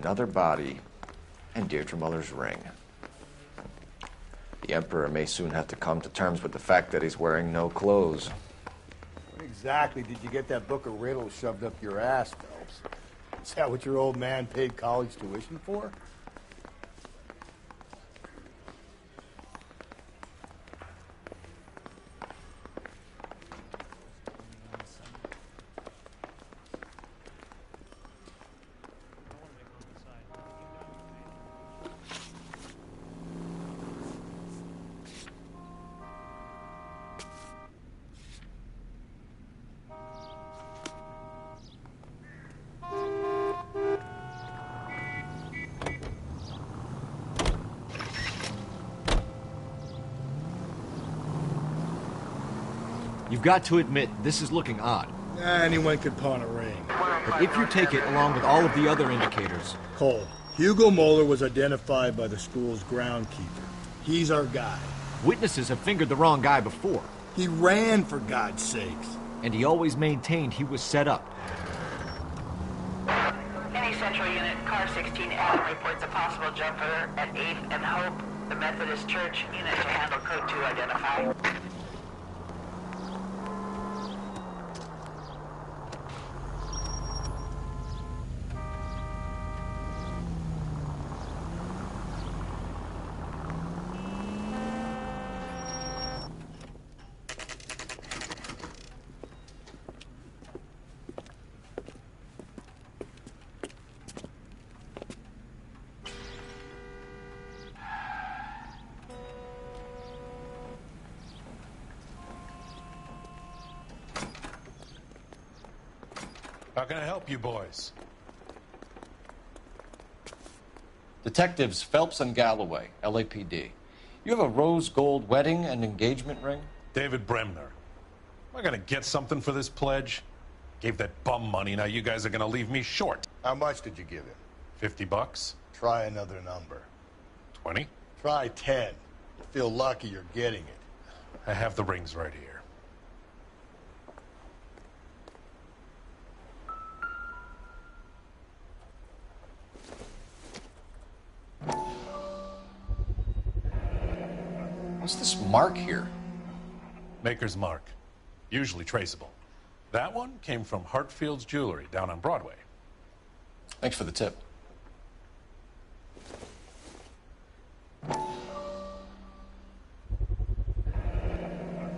Another body, and Deirdre Muller's ring. The Emperor may soon have to come to terms with the fact that he's wearing no clothes. When exactly did you get that book of riddles shoved up your ass, Phelps? Is that what your old man paid college tuition for? You've got to admit, this is looking odd. Anyone could pawn a ring. But if you take it along with all of the other indicators... Cole, Hugo Moeller was identified by the school's groundkeeper. He's our guy. Witnesses have fingered the wrong guy before. He ran, for God's sakes. And he always maintained he was set up. Any central unit, car 16 Adam reports a possible jumper at 8th and Hope. The Methodist Church unit to handle code 2 identify. How can I help you boys? Detectives Phelps and Galloway, LAPD. You have a rose gold wedding and engagement ring? David Bremner. Am I gonna get something for this pledge? Gave that bum money, now you guys are gonna leave me short. How much did you give him? $50? Try another number. 20? Try 10. You feel lucky you're getting it. I have the rings right here. What's this mark here? Maker's mark. Usually traceable. That one came from Hartfield's Jewelry down on Broadway. Thanks for the tip.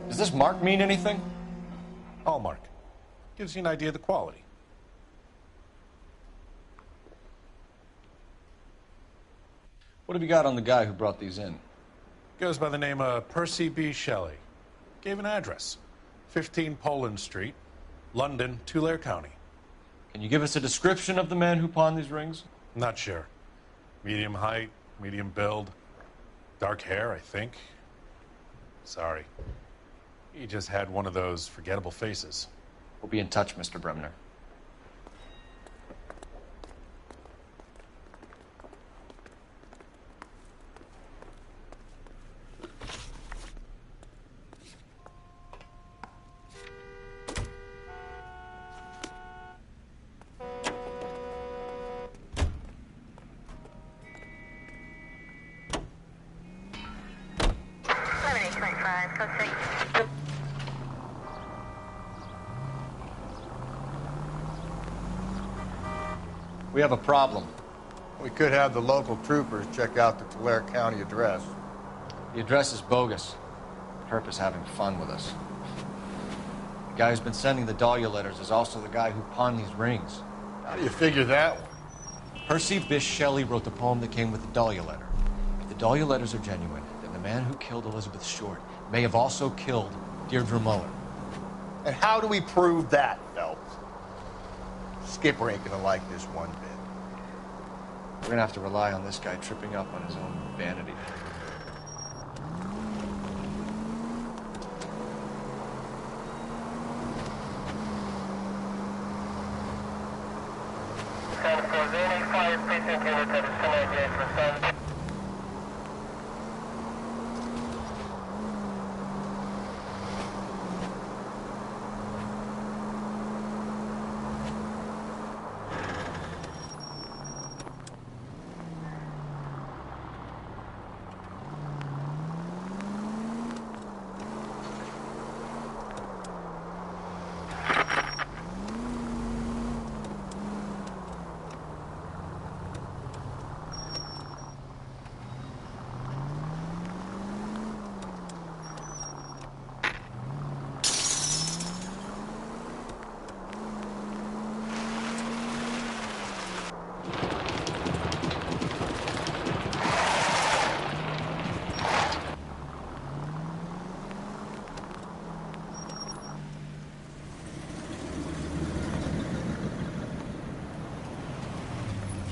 Does this mark mean anything? Hallmark. Gives you an idea of the quality. What have you got on the guy who brought these in? Goes by the name of Percy B. Shelley. Gave an address. 15 Poland Street, London, Tulare County. Can you give us a description of the man who pawned these rings? Not sure. Medium height, medium build. Dark hair, I think. Sorry. He just had one of those forgettable faces. We'll be in touch, Mr. Bremner. We have a problem. We could have the local troopers check out the Tulare County address. The address is bogus. Herp is having fun with us. The guy who's been sending the Dahlia letters is also the guy who pawned these rings. How do you figure that one? Percy Bysshe Shelley wrote the poem that came with the Dahlia letter. If the Dahlia letters are genuine, then the man who killed Elizabeth Short may have also killed Deirdre Muller. And how do we prove that, Phelps? Skipper ain't gonna like this one bit. We're gonna have to rely on this guy tripping up on his own vanity.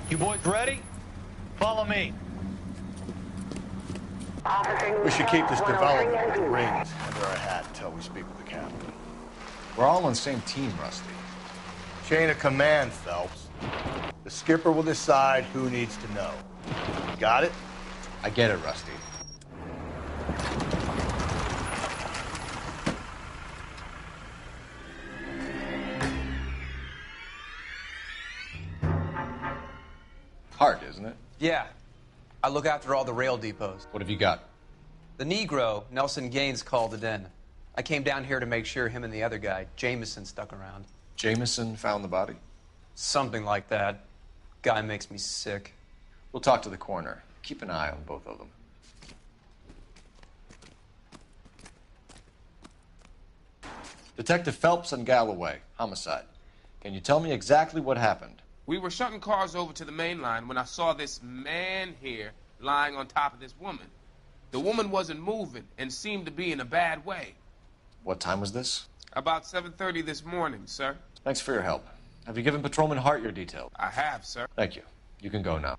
You boys ready? Follow me. We should keep this development with the rings under our hat until we speak with the captain. We're all on the same team, Rusty. Chain of command, Phelps. The skipper will decide who needs to know. Got it? I get it, Rusty. Hard, isn't it? Yeah. I look after all the rail depots. What have you got? The Negro, Nelson Gaines, called it in. I came down here to make sure him and the other guy, Jameson, stuck around. Jameson found the body? Something like that. Guy makes me sick. We'll talk to the coroner. Keep an eye on both of them. Detective Phelps and Galloway, homicide. Can you tell me exactly what happened? We were shutting cars over to the main line when I saw this man here lying on top of this woman. The woman wasn't moving and seemed to be in a bad way. What time was this? About 7:30 this morning, sir. Thanks for your help. Have you given Patrolman Hart your details? I have, sir. Thank you. You can go now.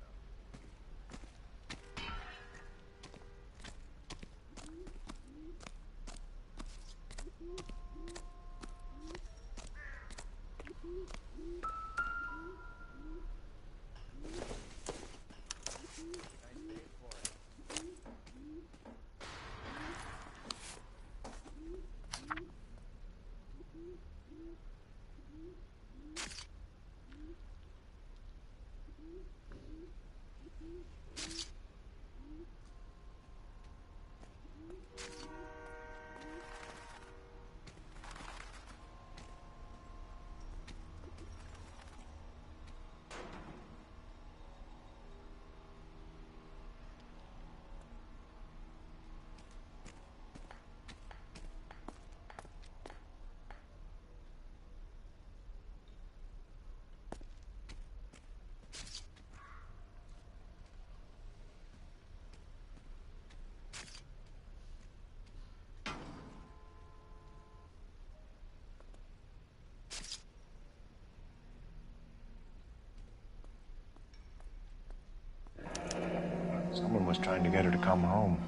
Someone was trying to get her to come home.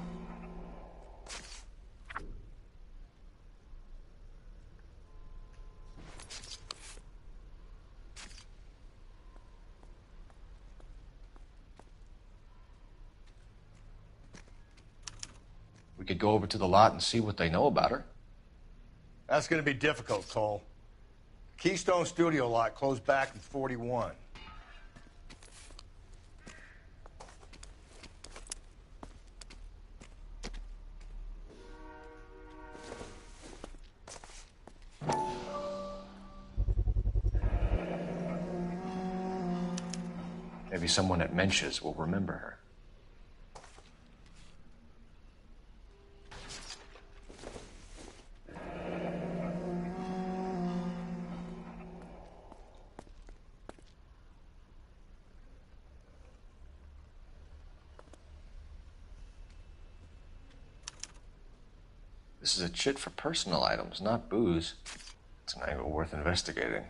We could go over to the lot and see what they know about her. That's going to be difficult, Cole. Keystone Studio lot closed back in 41. Maybe someone at Mensch's will remember her. This is a chit for personal items, not booze. It's an angle worth investigating.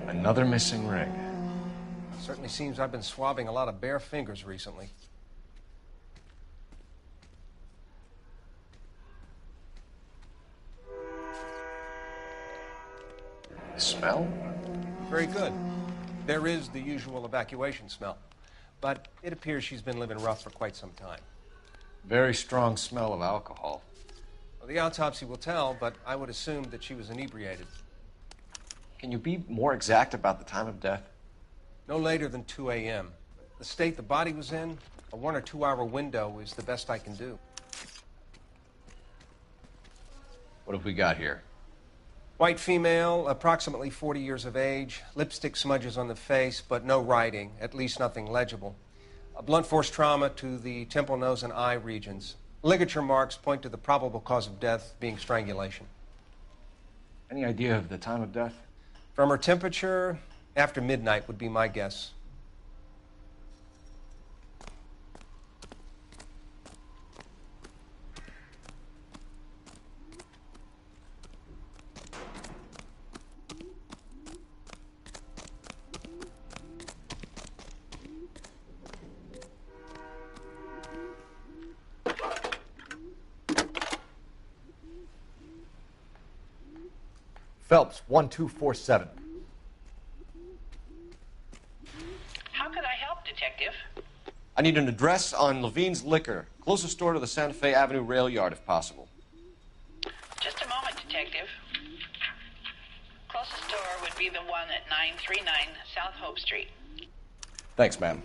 Another missing ring. Certainly seems I've been swabbing a lot of bare fingers recently. The smell? Very good. There is the usual evacuation smell, but it appears she's been living rough for quite some time. Very strong smell of alcohol. Well, the autopsy will tell, but I would assume that she was inebriated. Can you be more exact about the time of death? No later than 2 a.m. The state the body was in, a 1 or 2 hour window is the best I can do. What have we got here? White female, approximately 40 years of age, lipstick smudges on the face, but no writing, at least nothing legible. A blunt force trauma to the temple, nose, and eye regions. Ligature marks point to the probable cause of death being strangulation. Any idea of the time of death? From her temperature, after midnight would be my guess. Phelps, 1247. How could I help, Detective? I need an address on Levine's Liquor. Closest store to the Santa Fe Avenue rail yard, if possible. Just a moment, Detective. Closest store would be the one at 939 South Hope Street. Thanks, ma'am.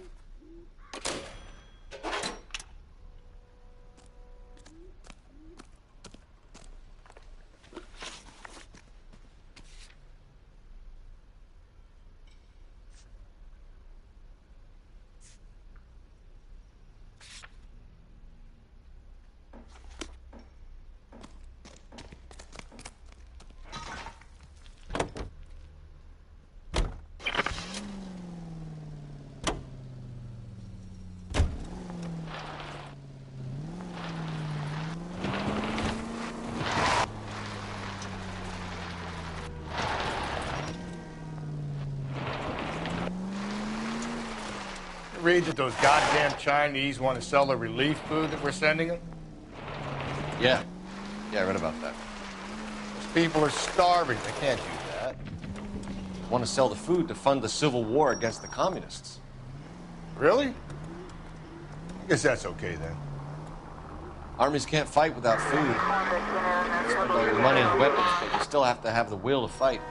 Read that those goddamn Chinese want to sell the relief food that we're sending them? Yeah, I read about that. Those people are starving. They can't do that. Want to sell the food to fund the civil war against the communists. Really? I guess that's okay then. Armies can't fight without food. Spend all your money on weapons, but you still have to have the will to fight.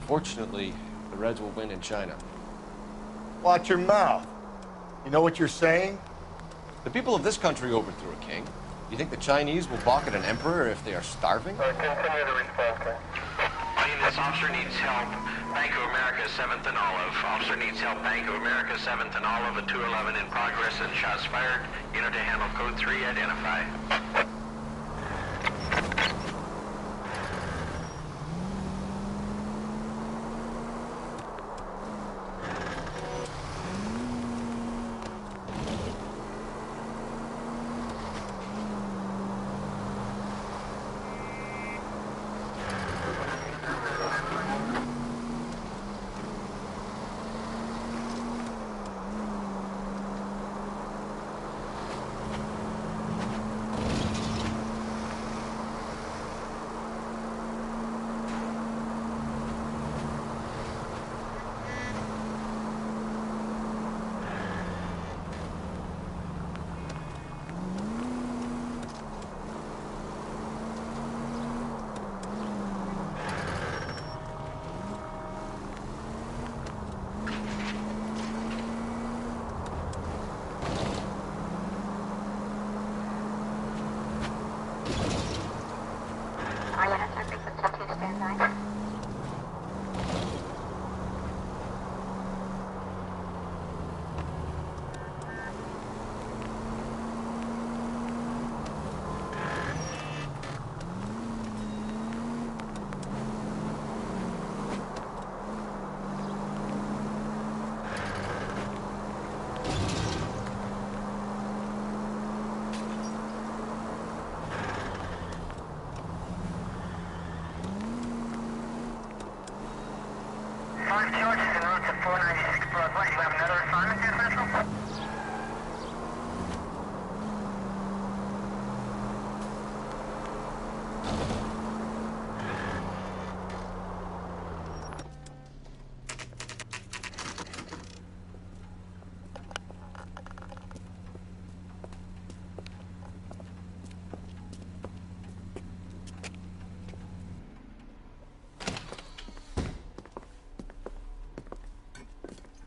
Fortunately, the Reds will win in China. Watch your mouth. You know what you're saying? The people of this country overthrew a king. You think the Chinese will balk at an emperor if they are starving? Continue to respond, sir. This officer needs help. Bank of America, 7th and Olive. Officer needs help. Bank of America, 7th and Olive at 211 in progress and shots fired. Unit to handle code 3, identify.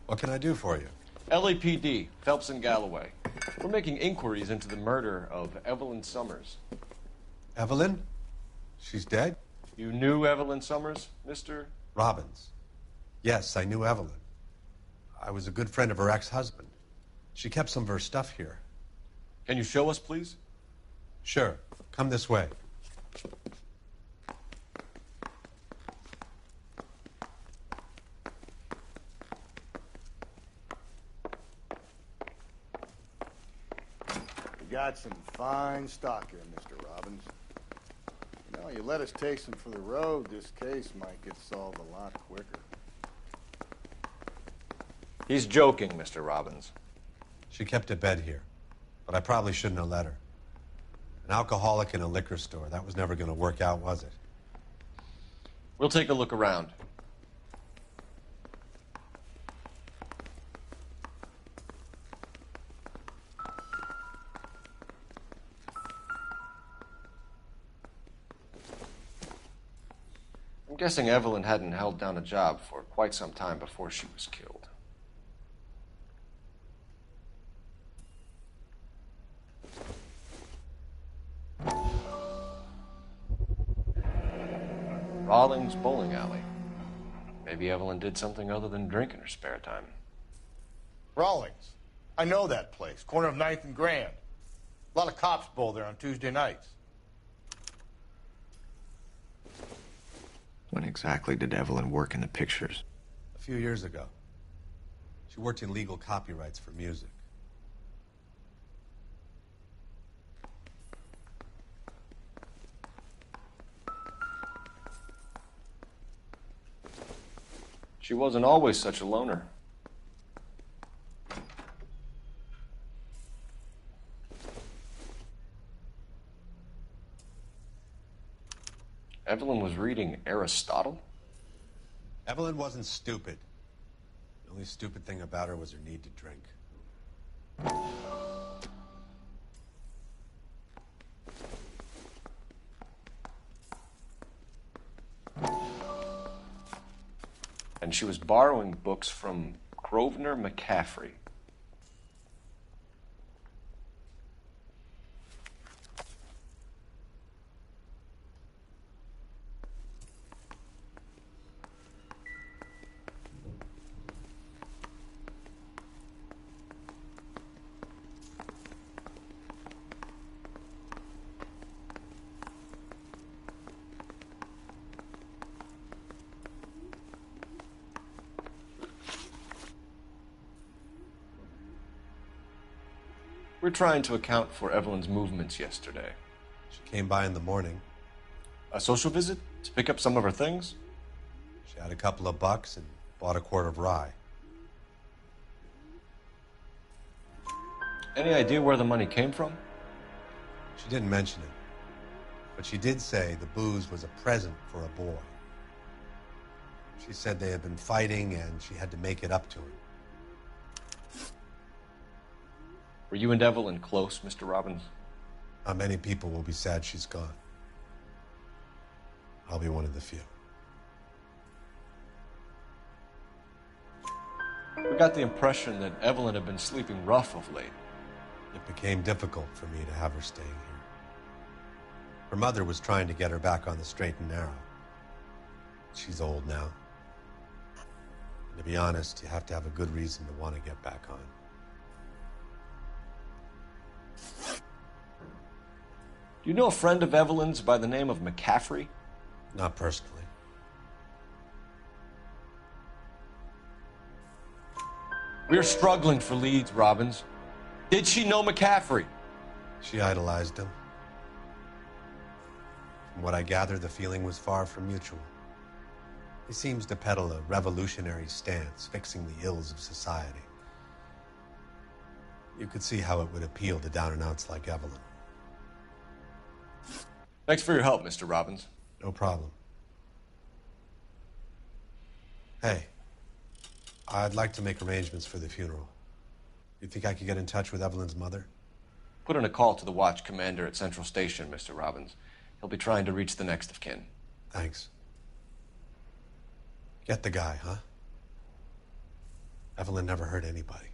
What can I do for you? LAPD, Phelps and Galloway. We're making inquiries into the murder of Evelyn Summers. Evelyn? She's dead? You knew Evelyn Summers, Mr. Robbins. Yes, I knew Evelyn. I was a good friend of her ex-husband. She kept some of her stuff here. Can you show us, please? Sure. Come this way. We got some fine stock here, Mr. Robbins. You know, you let us take some for the road, this case might get solved a lot quicker. He's joking, Mr. Robbins. She kept a bed here, but I probably shouldn't have let her. An alcoholic in a liquor store, that was never going to work out, was it? We'll take a look around. I'm guessing Evelyn hadn't held down a job for quite some time before she was killed. Rawlings Bowling Alley. Maybe Evelyn did something other than drink in her spare time. Rawlings. I know that place. Corner of 9th and Grand. A lot of cops bowl there on Tuesday nights. When exactly did Evelyn work in the pictures? A few years ago. She worked in legal copyrights for music. She wasn't always such a loner. Evelyn was reading Aristotle? Evelyn wasn't stupid. The only stupid thing about her was her need to drink. And she was borrowing books from Grosvenor McCaffrey. We're trying to account for Evelyn's movements yesterday. She came by in the morning. A social visit? To pick up some of her things? She had a couple of bucks and bought a quart of rye. Any idea where the money came from? She didn't mention it, but she did say the booze was a present for a boy. She said they had been fighting and she had to make it up to him. Were you and Evelyn close, Mr. Robbins? Not many people will be sad she's gone. I'll be one of the few. We got the impression that Evelyn had been sleeping rough of late. It became difficult for me to have her staying here. Her mother was trying to get her back on the straight and narrow. She's old now. And to be honest, you have to have a good reason to want to get back on. Do you know a friend of Evelyn's by the name of McCaffrey? Not personally. We're struggling for leads, Robbins. Did she know McCaffrey? She idolized him. From what I gather, the feeling was far from mutual. He seems to peddle a revolutionary stance, fixing the ills of society. You could see how it would appeal to down-and-outs like Evelyn. Thanks for your help, Mr. Robbins. No problem. Hey, I'd like to make arrangements for the funeral. You think I could get in touch with Evelyn's mother? Put in a call to the watch commander at Central Station, Mr. Robbins. He'll be trying to reach the next of kin. Thanks. Get the guy, huh? Evelyn never hurt anybody.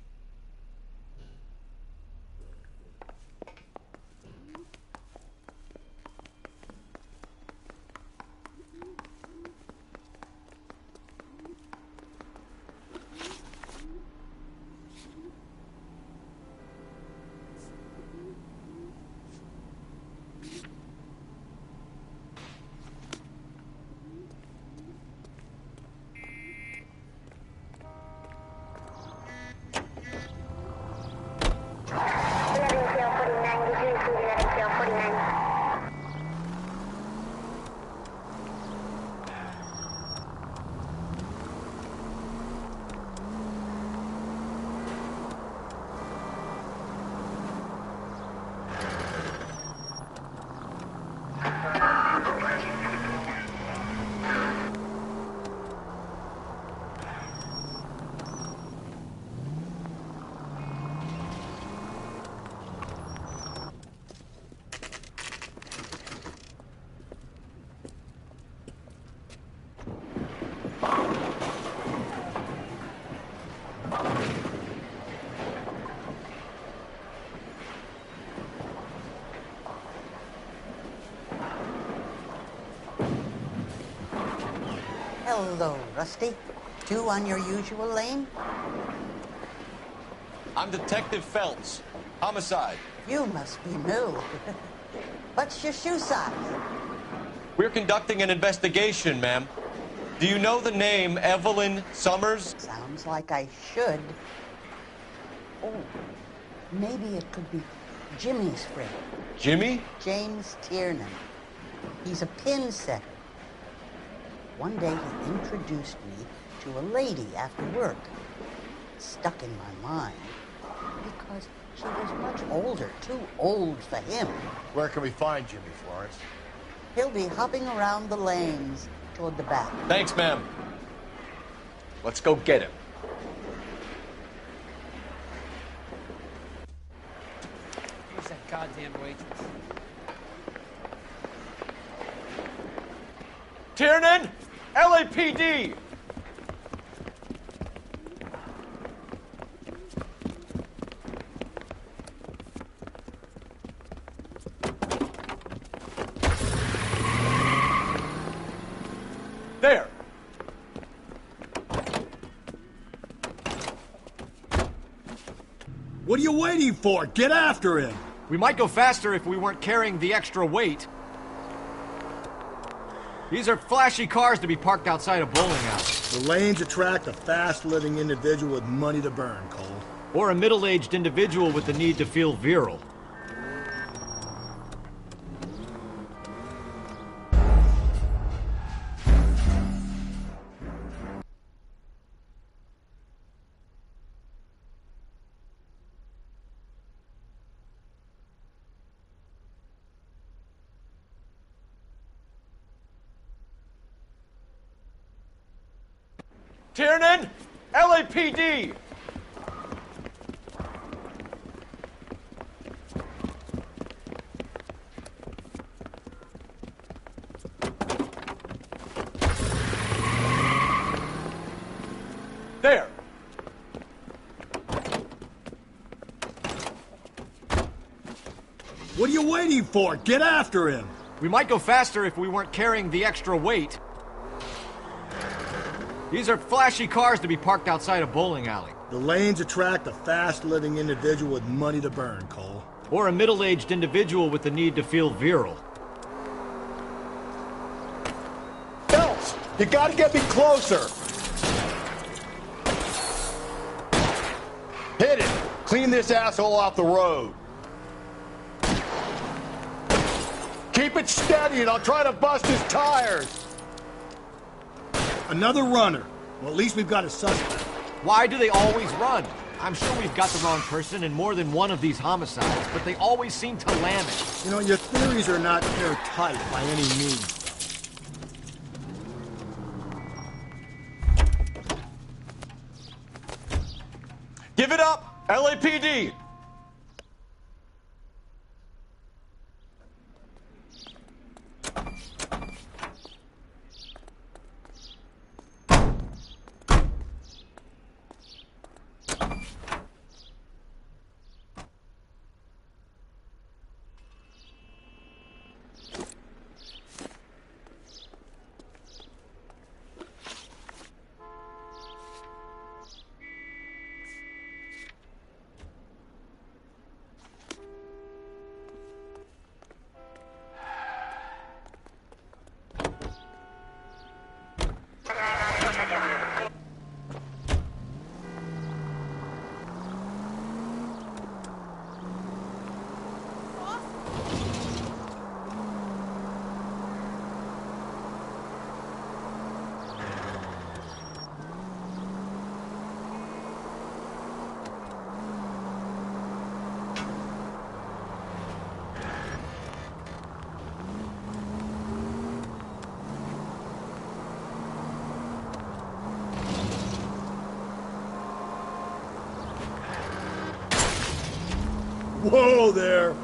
Hello, Rusty. Two on your usual lane? I'm Detective Phelps. Homicide. You must be new. What's your shoe size? We're conducting an investigation, ma'am. Do you know the name Evelyn Summers? Sounds like I should. Oh, maybe it could be Jimmy's friend. Jimmy? James Tiernan. He's a pin setter. One day he introduced me to a lady after work. It stuck in my mind because she was much older, too old for him. Where can we find Jimmy, Florence? He'll be hopping around the lanes toward the back. Thanks, ma'am. Let's go get him. Where's that goddamn waitress? Tiernan! LAPD! There! What are you waiting for? Get after him! We might go faster if we weren't carrying the extra weight. These are flashy cars to be parked outside a bowling alley. The lanes attract a fast-living individual with money to burn, Cole. Or a middle-aged individual with the need to feel virile. Tiernan! LAPD! There! What are you waiting for? Get after him! We might go faster if we weren't carrying the extra weight. These are flashy cars to be parked outside a bowling alley. The lanes attract a fast-living individual with money to burn, Cole. Or a middle-aged individual with the need to feel virile. Phelps, you gotta get me closer! Hit it! Clean this asshole off the road. Keep it steady and I'll try to bust his tires. Another runner. Well, at least we've got a suspect. Why do they always run? I'm sure we've got the wrong person in more than one of these homicides, but they always seem to lam it. You know, your theories are not airtight by any means. Give it up! LAPD! Whoa there!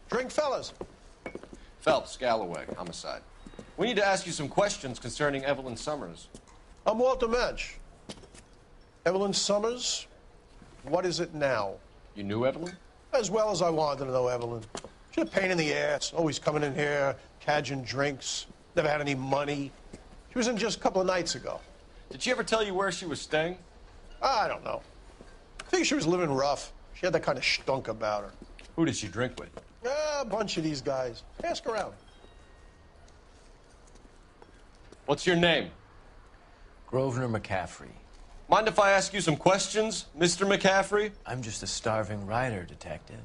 Drink, fellas. Phelps, Galloway, homicide. We need to ask you some questions concerning Evelyn Summers. I'm Walter Mensch. Evelyn Summers, what is it now? You knew Evelyn? As well as I wanted to know Evelyn. She's a pain in the ass, always coming in here, cadging drinks, never had any money. She was in just a couple of nights ago. Did she ever tell you where she was staying? I don't know. I think she was living rough. She had that kind of stunk about her. Who did she drink with? A bunch of these guys. Ask around. What's your name? Grosvenor McCaffrey. Mind if I ask you some questions, Mr. McCaffrey? I'm just a starving writer, Detective.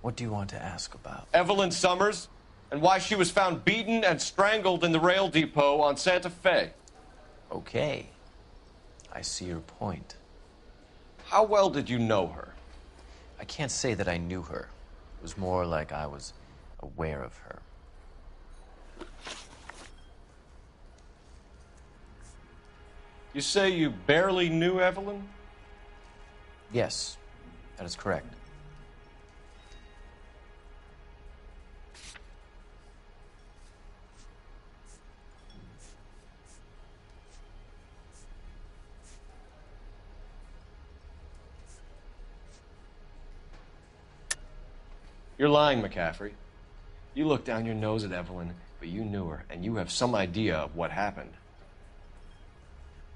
What do you want to ask about? Evelyn Summers, and why she was found beaten and strangled in the rail depot on Santa Fe. Okay. I see your point. How well did you know her? I can't say that I knew her. It was more like I was aware of her. You say you barely knew Evelyn? Yes, that is correct. You're lying, McCaffrey. You looked down your nose at Evelyn, but you knew her, and you have some idea of what happened.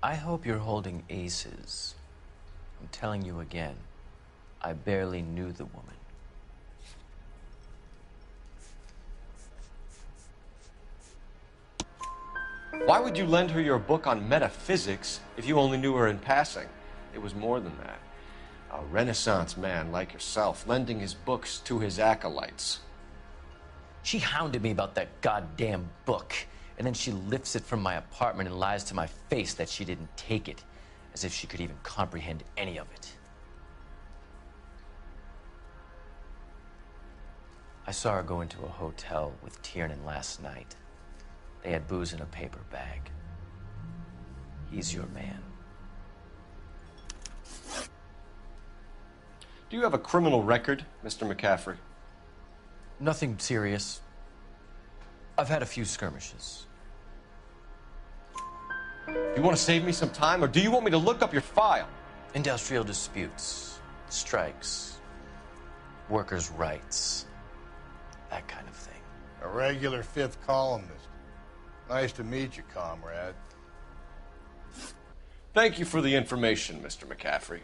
I hope you're holding aces. I'm telling you again, I barely knew the woman. Why would you lend her your book on metaphysics if you only knew her in passing? It was more than that. A Renaissance man like yourself, lending his books to his acolytes. She hounded me about that goddamn book, and then she lifts it from my apartment and lies to my face that she didn't take it, as if she could even comprehend any of it. I saw her go into a hotel with Tiernan last night. They had booze in a paper bag. He's your man. Do you have a criminal record, Mr. McCaffrey? Nothing serious. I've had a few skirmishes. You want to save me some time, or do you want me to look up your file? Industrial disputes, strikes, workers' rights, that kind of thing. A regular fifth columnist. Nice to meet you, comrade. Thank you for the information, Mr. McCaffrey.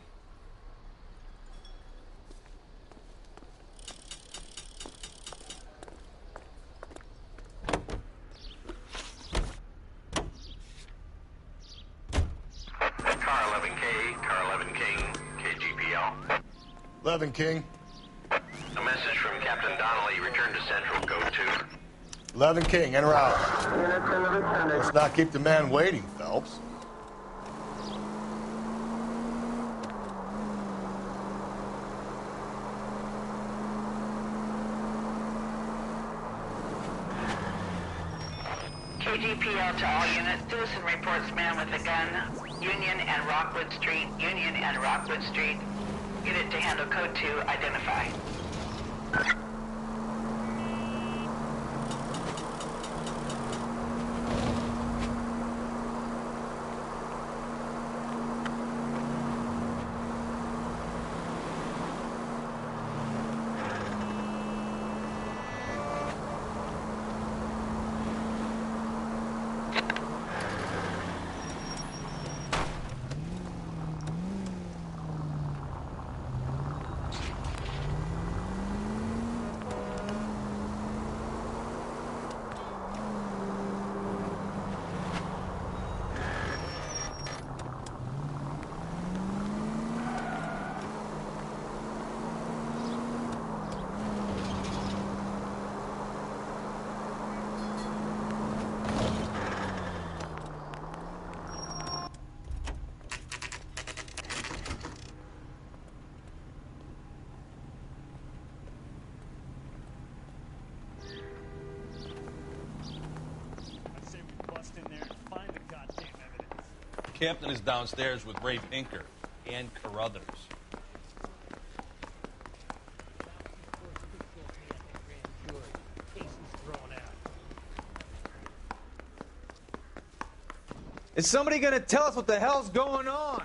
Car 11 King, KGPL. 11 King. A message from Captain Donnelly. Return to Central. Go to. 11 King, en route. Let's not keep the man waiting, Phelps. KGPL to all units. Citizen reports man with a gun. Union and Rockwood Street. Union and Rockwood Street. Unit to handle code 2. Identify. Captain is downstairs with Ray Pinker and Carruthers. Is somebody gonna tell us what the hell's going on?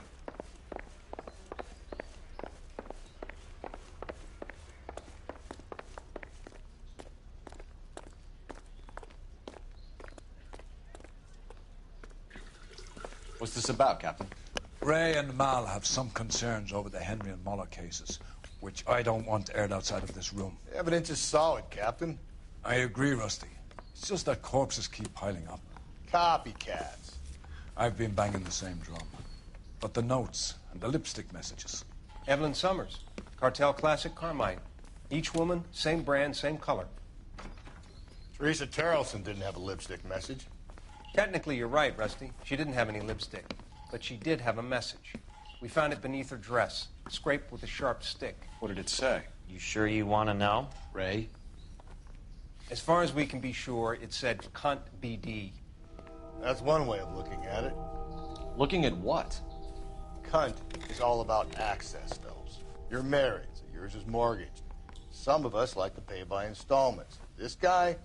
What's this about, Captain? Ray and Mal have some concerns over the Henry and Muller cases, which I don't want aired outside of this room. The evidence is solid, Captain. I agree, Rusty. It's just that corpses keep piling up. Copycats. I've been banging the same drum. But the notes and the lipstick messages. Evelyn Summers, Cartel Classic Carmine. Each woman, same brand, same color. Teresa Terrelson didn't have a lipstick message. Technically, you're right, Rusty. She didn't have any lipstick. But she did have a message. We found it beneath her dress, scraped with a sharp stick. What did it say? You sure you want to know? Ray? As far as we can be sure, it said cunt BD. That's one way of looking at it. Looking at what? Cunt is all about access, Phelps. You're married, so yours is mortgaged. Some of us like to pay by installments. This guy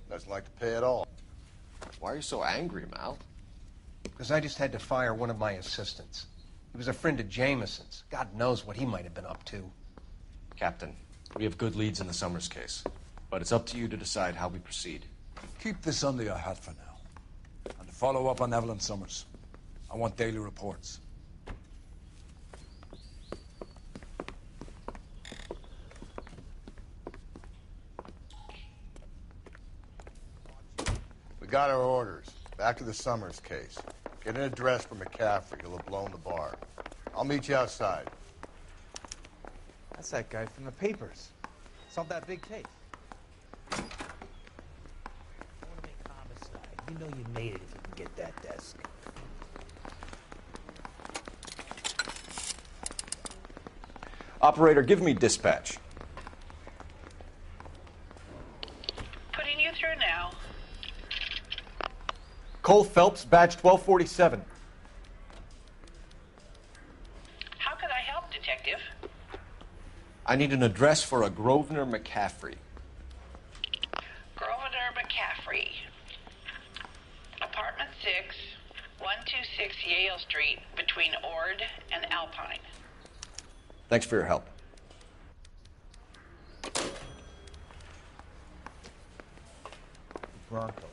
doesn't like to pay at all. Why are you so angry, Mal? Because I just had to fire one of my assistants. He was a friend of Jameson's. God knows what he might have been up to. Captain, we have good leads in the Summers case, but it's up to you to decide how we proceed. Keep this under your hat for now. And follow up on Evelyn Summers. I want daily reports. We got our orders. Back to the Summers case. Get an address for McCaffrey. He'll have blown the bar. I'll meet you outside. That's that guy from the papers. Solved that big case. I want to make homicide. You know you made it if you can get that desk. Operator, give me dispatch. Putting you through now. Cole Phelps, badge 1247. How can I help, Detective? I need an address for a Grosvenor McCaffrey. Grosvenor McCaffrey. Apartment 6, 126 Yale Street, between Ord and Alpine. Thanks for your help. Broncos.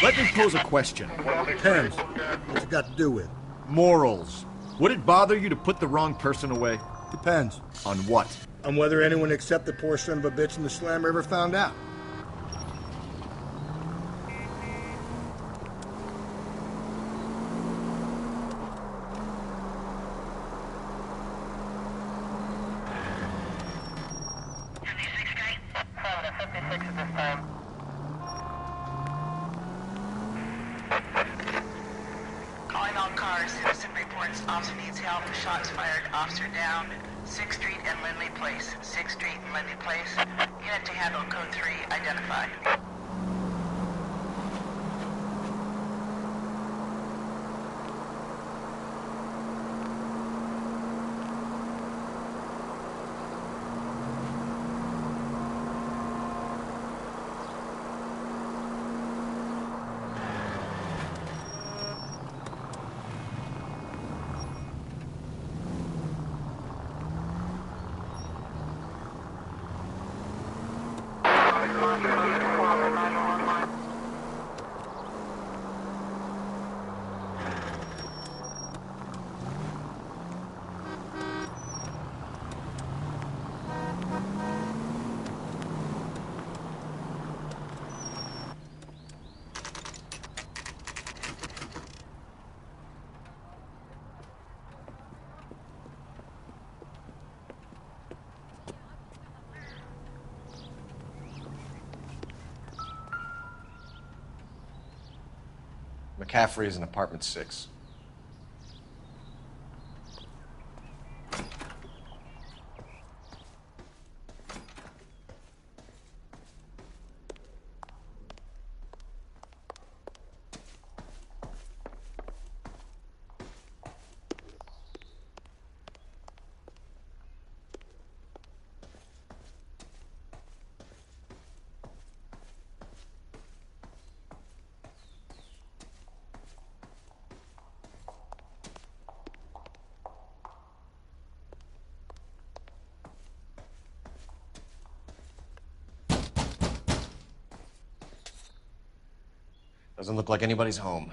Let me pose a question. Depends. What's it got to do with? Morals. Would it bother you to put the wrong person away? Depends. On what? On whether anyone except the poor son of a bitch in the slammer ever found out. Calling all cars. Citizen reports officer needs help. Shots fired. Officer down. 6th Street and Lindley Place. 6th Street and Lindley Place. Unit to handle code 3 identified. McCaffrey is in apartment 6. Doesn't look like anybody's home.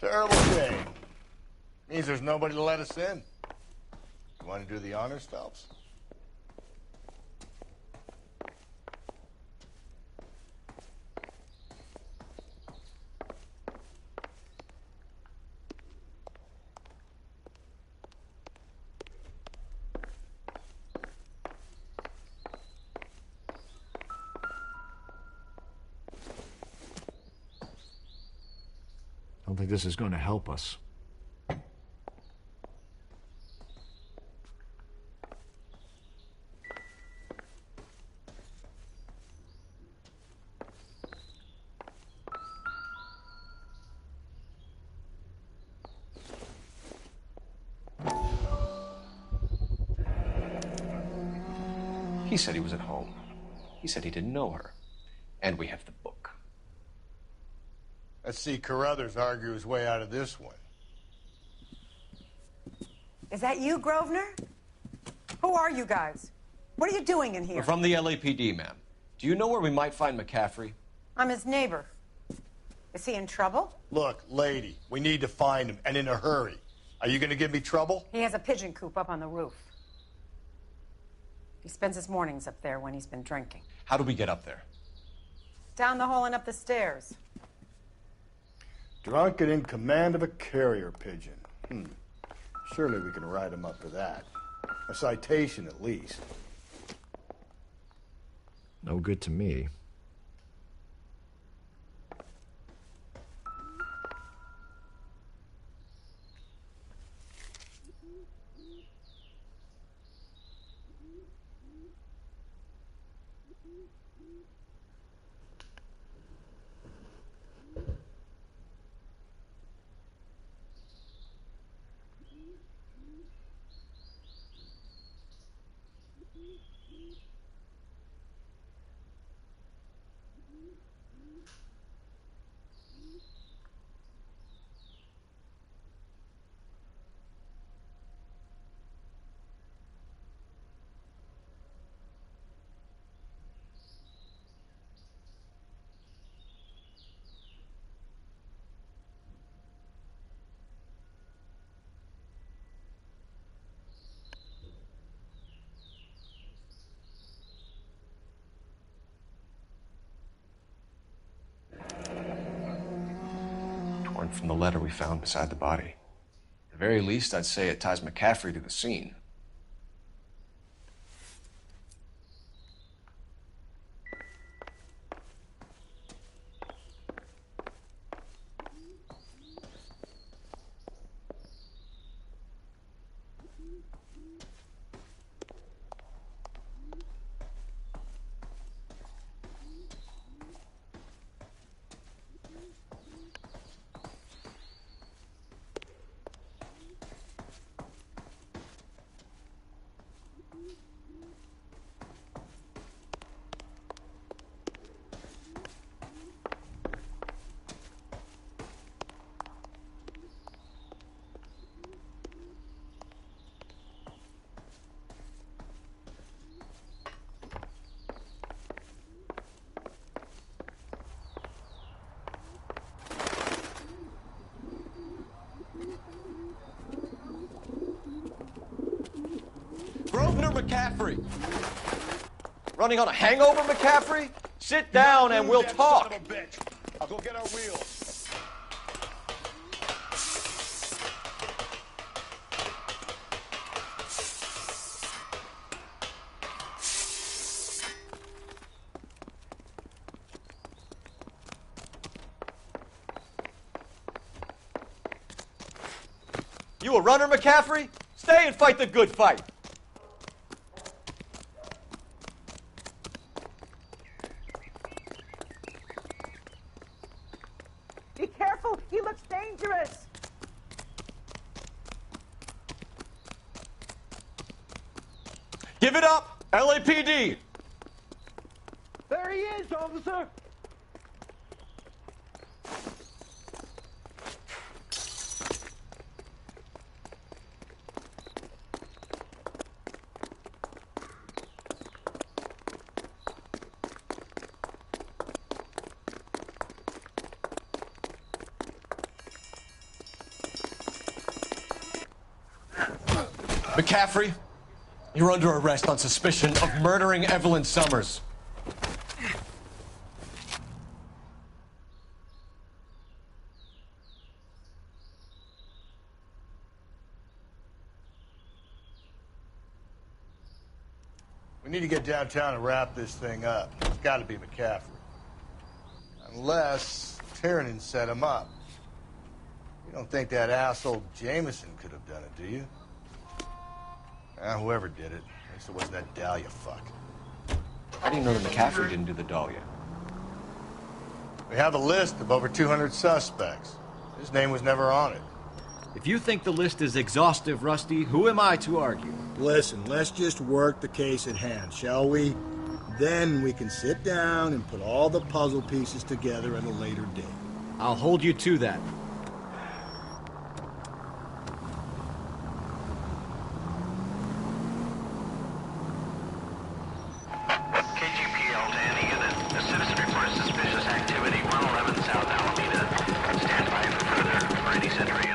Terrible shame. Means there's nobody to let us in. You want to do the honors, Phelps? I don't think this is going to help us. He said he was at home. He said he didn't know her. And we have the book. Let's see Carruthers argue his way out of this one. Is that you, Grosvenor? Who are you guys? What are you doing in here? We're from the LAPD, ma'am. Do you know where we might find McCaffrey? I'm his neighbor. Is he in trouble? Look, lady, we need to find him, and in a hurry. Are you going to give me trouble? He has a pigeon coop up on the roof. He spends his mornings up there when he's been drinking. How do we get up there? Down the hall and up the stairs. Drunk and in command of a carrier pigeon. Surely we can write him up for that. A citation, at least. No good to me. From the letter we found beside the body. At the very least, I'd say it ties McCaffrey to the scene. Grosvenor McCaffrey! Running on a hangover, McCaffrey? Sit down and we'll talk. Son of a bitch. I'll go get our wheels. You a runner, McCaffrey? Stay and fight the good fight. Be careful! He looks dangerous! Give it up, LAPD! There he is, officer! McCaffrey, you're under arrest on suspicion of murdering Evelyn Summers. We need to get downtown and wrap this thing up. It's got to be McCaffrey. Unless Tiernan set him up. You don't think that asshole Jameson could have done it, do you? Whoever did it. At least it wasn't that Dahlia fuck. How do you know that McCaffrey didn't do the Dahlia? We have a list of over 200 suspects. His name was never on it. If you think the list is exhaustive, Rusty, who am I to argue? Listen, let's just work the case at hand, shall we? Then we can sit down and put all the puzzle pieces together at a later date. I'll hold you to that. KGPL to any unit. A citizen reports suspicious activity 111 South Alameda. Stand by for further for any Central unit.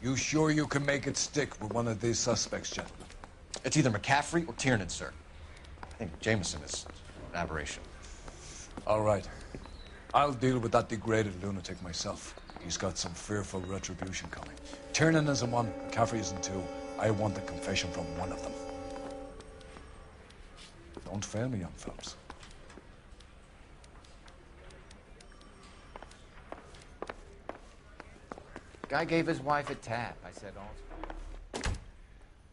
You sure you can make it stick with one of these suspects, gentlemen? It's either McCaffrey or Tiernan, sir. I think Jameson is an aberration. All right. I'll deal with that degraded lunatic myself. He's got some fearful retribution coming. Tiernan isn't one, McCaffrey isn't two. I want a confession from one of them. Don't fail me, young fellas. Guy gave his wife a tap. I said, oh.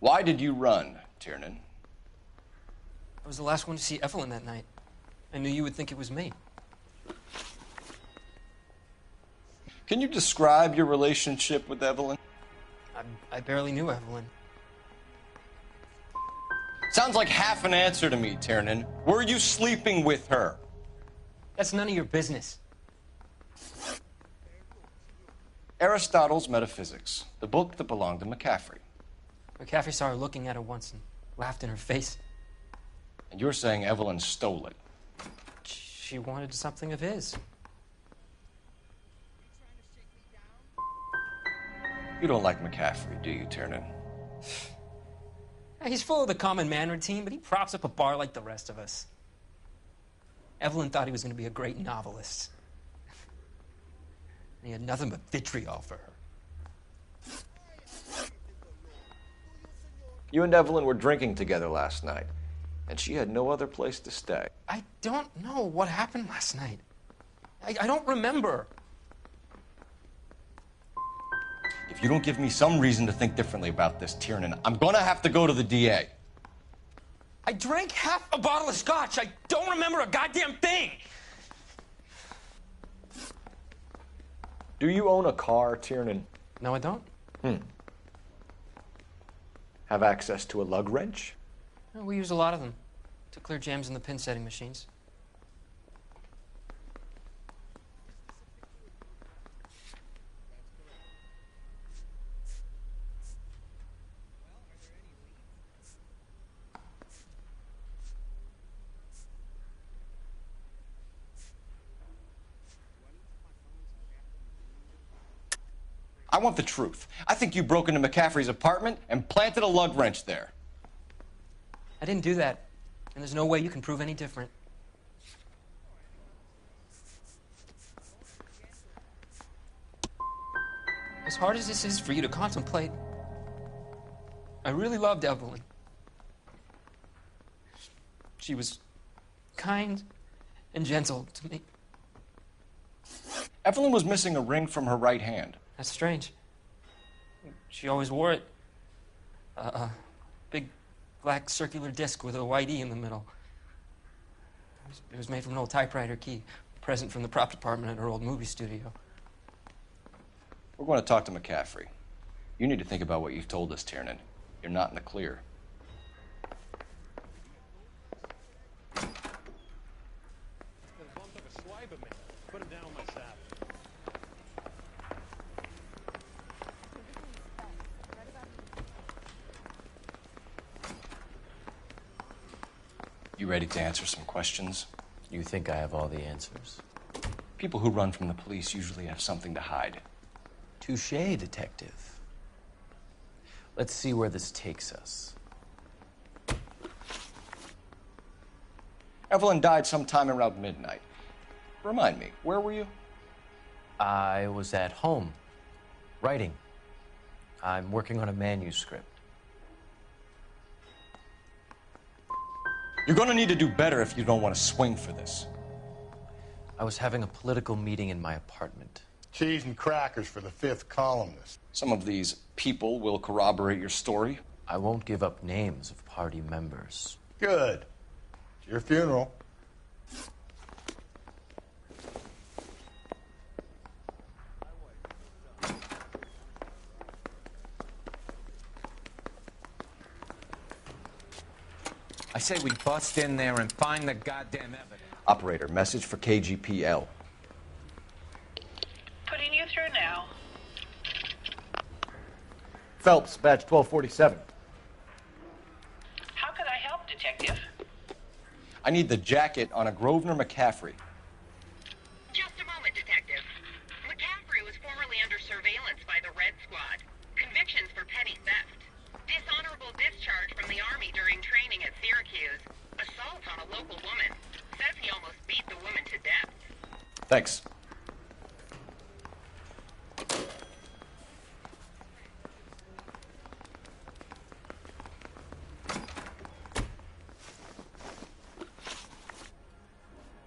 Why did you run, Tiernan? I was the last one to see Evelyn that night. I knew you would think it was me. Can you describe your relationship with Evelyn? I barely knew Evelyn. Sounds like half an answer to me, Tiernan. Were you sleeping with her? That's none of your business. Aristotle's Metaphysics, the book that belonged to McCaffrey. McCaffrey saw her looking at her once and laughed in her face. And you're saying Evelyn stole it? She wanted something of his. You don't like McCaffrey, do you, Tiernan? He's full of the common man routine, but he props up a bar like the rest of us. Evelyn thought he was going to be a great novelist. He had nothing but vitriol for her. You and Evelyn were drinking together last night, and she had no other place to stay. I don't know what happened last night. I don't remember. If you don't give me some reason to think differently about this, Tiernan, I'm gonna have to go to the DA. I drank half a bottle of scotch. I don't remember a goddamn thing. Do you own a car, Tiernan? No, I don't. Have access to a lug wrench? We use a lot of them to clear jams in the pin setting machines. I want the truth. I think you broke into McCaffrey's apartment and planted a lug wrench there. I didn't do that, and there's no way you can prove any different. As hard as this is for you to contemplate, I really loved Evelyn. She was kind and gentle to me. Evelyn was missing a ring from her right hand. That's strange. She always wore it. A big black circular disc with a white E in the middle. It was made from an old typewriter key, a present from the prop department at her old movie studio. We're going to talk to McCaffrey. You need to think about what you've told us, Tiernan. You're not in the clear. You ready to answer some questions? You think I have all the answers? People who run from the police usually have something to hide. Touché, detective. Let's see where this takes us. Evelyn died sometime around midnight. Remind me, where were you? I was at home, writing. I'm working on a manuscript. You're gonna need to do better if you don't want to swing for this. I was having a political meeting in my apartment. Cheese and crackers for the 5th columnist. Some of these people will corroborate your story. I won't give up names of party members. Good. It's your funeral. I say we bust in there and find the goddamn evidence. Operator, message for KGPL. Putting you through now. Phelps, badge 1247. How could I help, Detective? I need the jacket on a Grosvenor McCaffrey. Just a moment, Detective. McCaffrey was formerly under surveillance by the Red Squad. Convictions for petty theft. Dishonorable discharge from the Army during training at Syracuse. Assault on a local woman. Says he almost beat the woman to death. Thanks.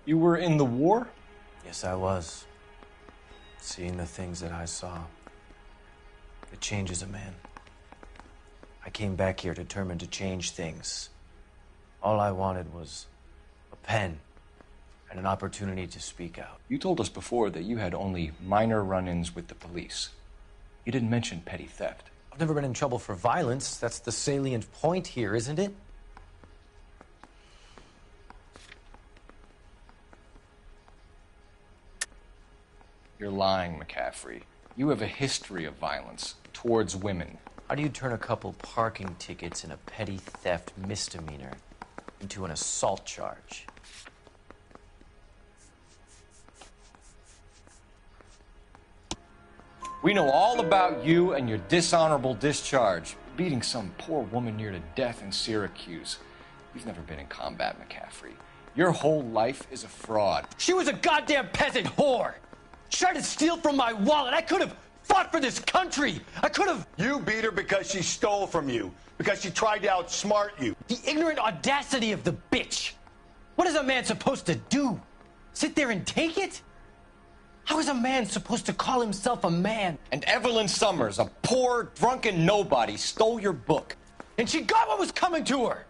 You were in the war? Yes, I was. Seeing the things that I saw. It changes a man. I came back here determined to change things. All I wanted was a pen and an opportunity to speak out. You told us before that you had only minor run-ins with the police. You didn't mention petty theft. I've never been in trouble for violence. That's the salient point here, isn't it? You're lying, McCaffrey. You have a history of violence towards women. How do you turn a couple parking tickets and a petty theft misdemeanor into an assault charge? We know all about you and your dishonorable discharge, beating some poor woman near to death in Syracuse. You've never been in combat, McCaffrey. Your whole life is a fraud. She was a goddamn peasant whore! She tried to steal from my wallet. I could have fought for this country. I could have... You beat her because she stole from you. Because she tried to outsmart you. The ignorant audacity of the bitch. What is a man supposed to do? Sit there and take it? How is a man supposed to call himself a man? And Evelyn Summers, a poor, drunken nobody, stole your book. And she got what was coming to her.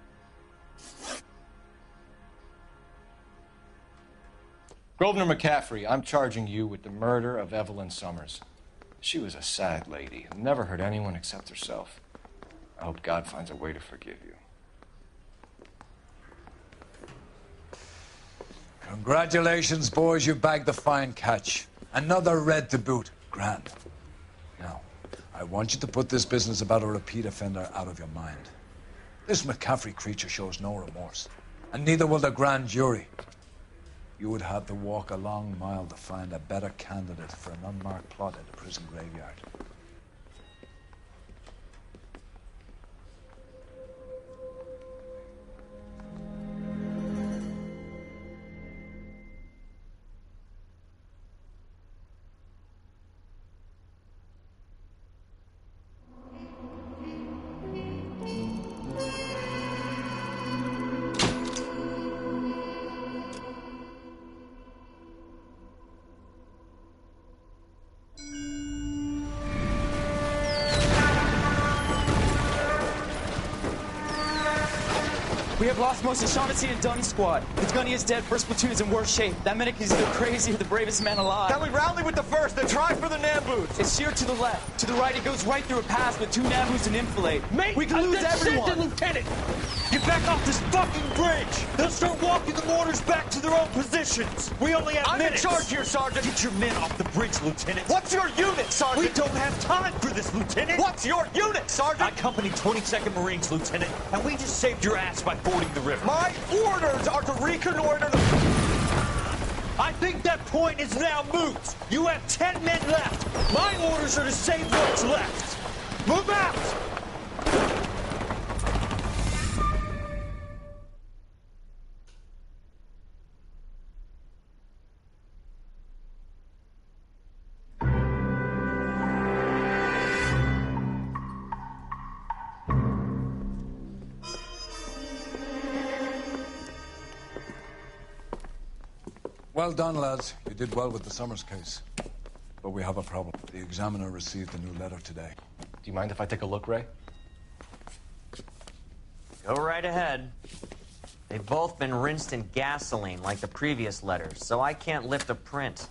Grosvenor McCaffrey, I'm charging you with the murder of Evelyn Summers. She was a sad lady who never hurt anyone except herself. I hope God finds a way to forgive you. Congratulations, boys. You bagged the fine catch. Another red to boot. Grand. Now, I want you to put this business about a repeat offender out of your mind. This McCaffrey creature shows no remorse, and neither will the grand jury. You would have to walk a long mile to find a better candidate for an unmarked plot in the prison graveyard. We have lost most of Shaughnessy and Dunn's squad. The gunny is dead, first platoon is in worse shape. That medic is either crazy or the bravest man alive. Then we rally with the first, then try for the Nambus. It's sheer to the left. To the right, it goes right through a pass with 2 Nambus and enfilade. Mate, we can lose everyone. Lieutenant! Get back off this fucking bridge! They'll start walking the mortars back to their own positions. We only have minutes. I'm in charge here, Sergeant. Get your men off the bridge, Lieutenant. What's your unit, Sergeant? We don't have time for this, Lieutenant. What's your unit, Sergeant? I company 22nd Marines, Lieutenant, and we just saved your ass by fording the river. My orders are to reconnoiter the... I think that point is now moot. You have 10 men left. My orders are to save what's left. Move out! Well done, lads. You did well with the Summers case. But we have a problem. The examiner received a new letter today. Do you mind if I take a look, Ray? Go right ahead. They've both been rinsed in gasoline like the previous letters, so I can't lift a print.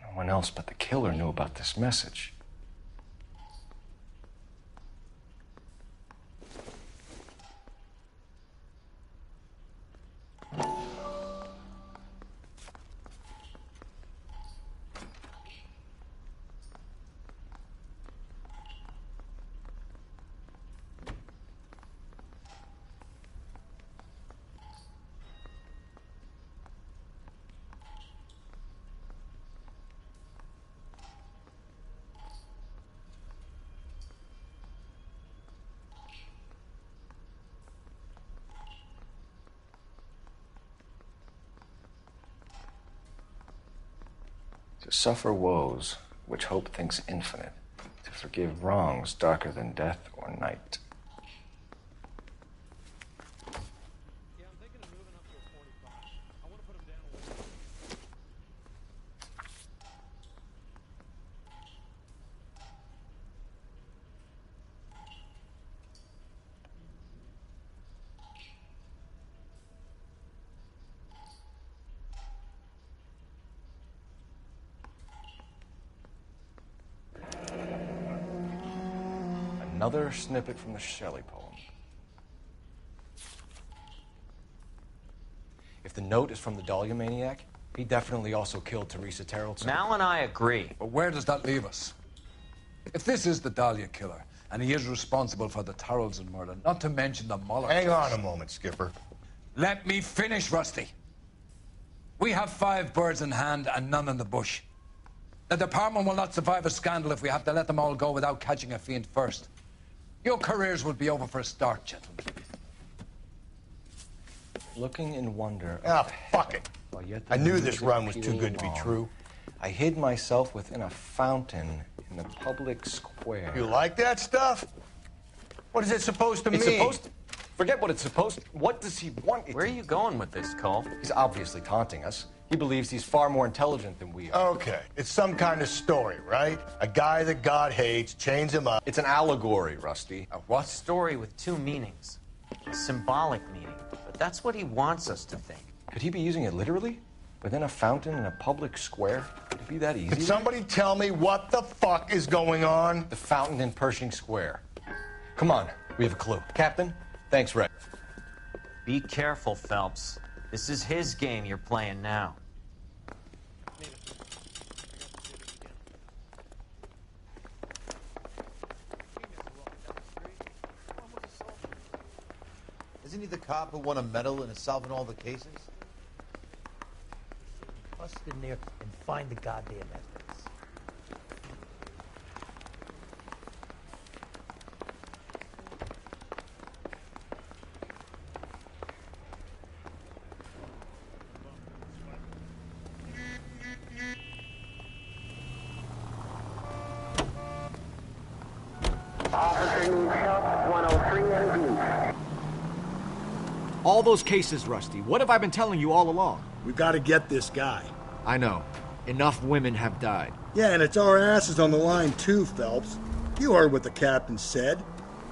No one else but the killer knew about this message. To suffer woes which hope thinks infinite, to forgive wrongs darker than death or night. Another snippet from the Shelley poem. If the note is from the Dahlia maniac, he definitely also killed Teresa Terrellson. Mal and I agree. But where does that leave us? If this is the Dahlia killer, and he is responsible for the Tarrelson murder, not to mention the Muller... Hang on a moment, Skipper. Let me finish, Rusty. We have 5 birds in hand and none in the bush. The department will not survive a scandal if we have to let them all go without catching a fiend first. Your careers will be over for a start, gentlemen. Looking in wonder... Ah, fuck it. I knew this run was too good to be true. I hid myself within a fountain in the public square. You like that stuff? What is it supposed to mean? It's supposed to... Forget what it's supposed to... What does he want? Where are you going with this, Cole? He's obviously taunting us. He believes he's far more intelligent than we are. Okay, it's some kind of story, right? A guy that God hates, chains him up. It's an allegory, Rusty. A what? Story with 2 meanings. A symbolic meaning. But that's what he wants us to think. Could he be using it literally? Within a fountain in a public square? Could it be that easy? Could somebody tell me what the fuck is going on? The fountain in Pershing Square. Come on, we have a clue. Captain, thanks, Ray. Be careful, Phelps. This is his game you're playing now. Isn't he the cop who won a medal and is solving all the cases? Bust in there and find the goddamn evidence. Officer needs help, 103 MD. All those cases, Rusty. What have I been telling you all along? We've got to get this guy. I know. Enough women have died. Yeah, and it's our asses on the line too, Phelps. You heard what the captain said.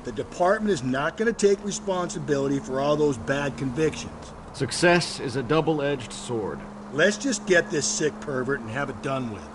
The department is not going to take responsibility for all those bad convictions. Success is a double-edged sword. Let's just get this sick pervert and have it done with.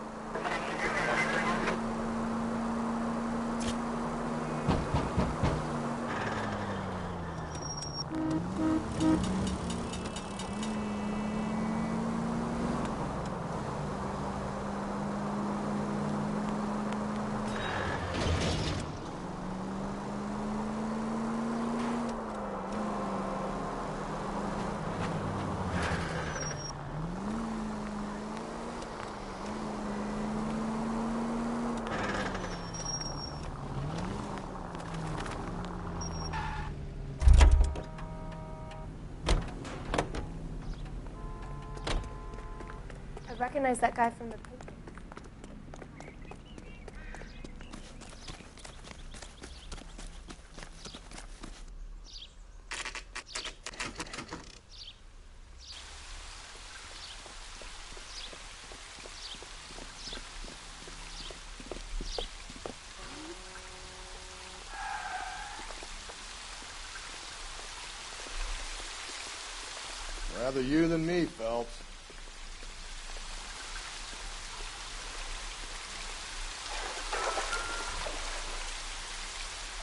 I recognize that guy from the paper. Rather you than me, Phelps.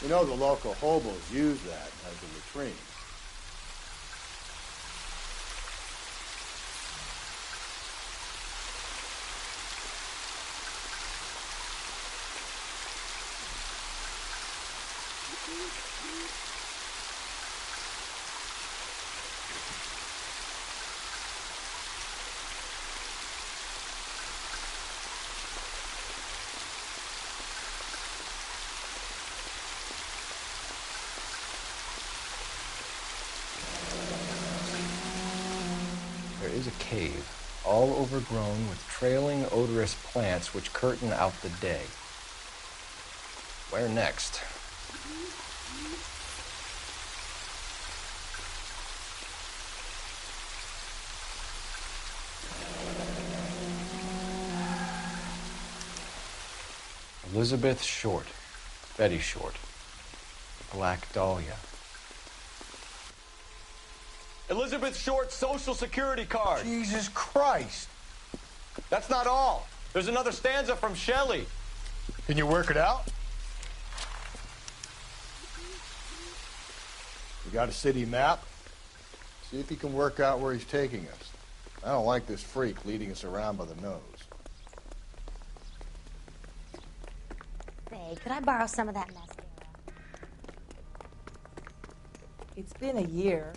You know the local hobos use that as a latrine. There is a cave, all overgrown with trailing, odorous plants which curtain out the day. Where next? Elizabeth Short, Betty Short, Black Dahlia. Elizabeth Short's Social Security card. Jesus Christ. That's not all. There's another stanza from Shelley. Can you work it out? We got a city map. See if you can work out where he's taking us. I don't like this freak leading us around by the nose. Say, could I borrow some of that mascara? It's been a year.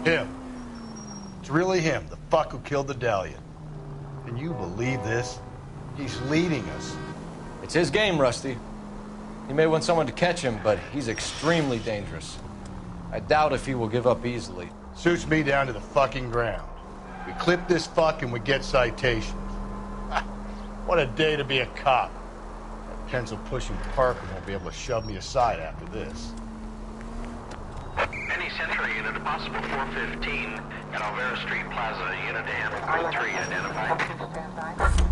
Him. It's really him, the fuck who killed the Dahlia. Can you believe this? He's leading us. It's his game, Rusty. He may want someone to catch him, but he's extremely dangerous. I doubt if he will give up easily. Suits me down to the fucking ground. We clip this fuck and we get citations. What a day to be a cop. That pencil-pushing Parker won't be able to shove me aside after this. Any Central unit, a possible 415 at Alvera Street Plaza. Unit to handle code 3 identified.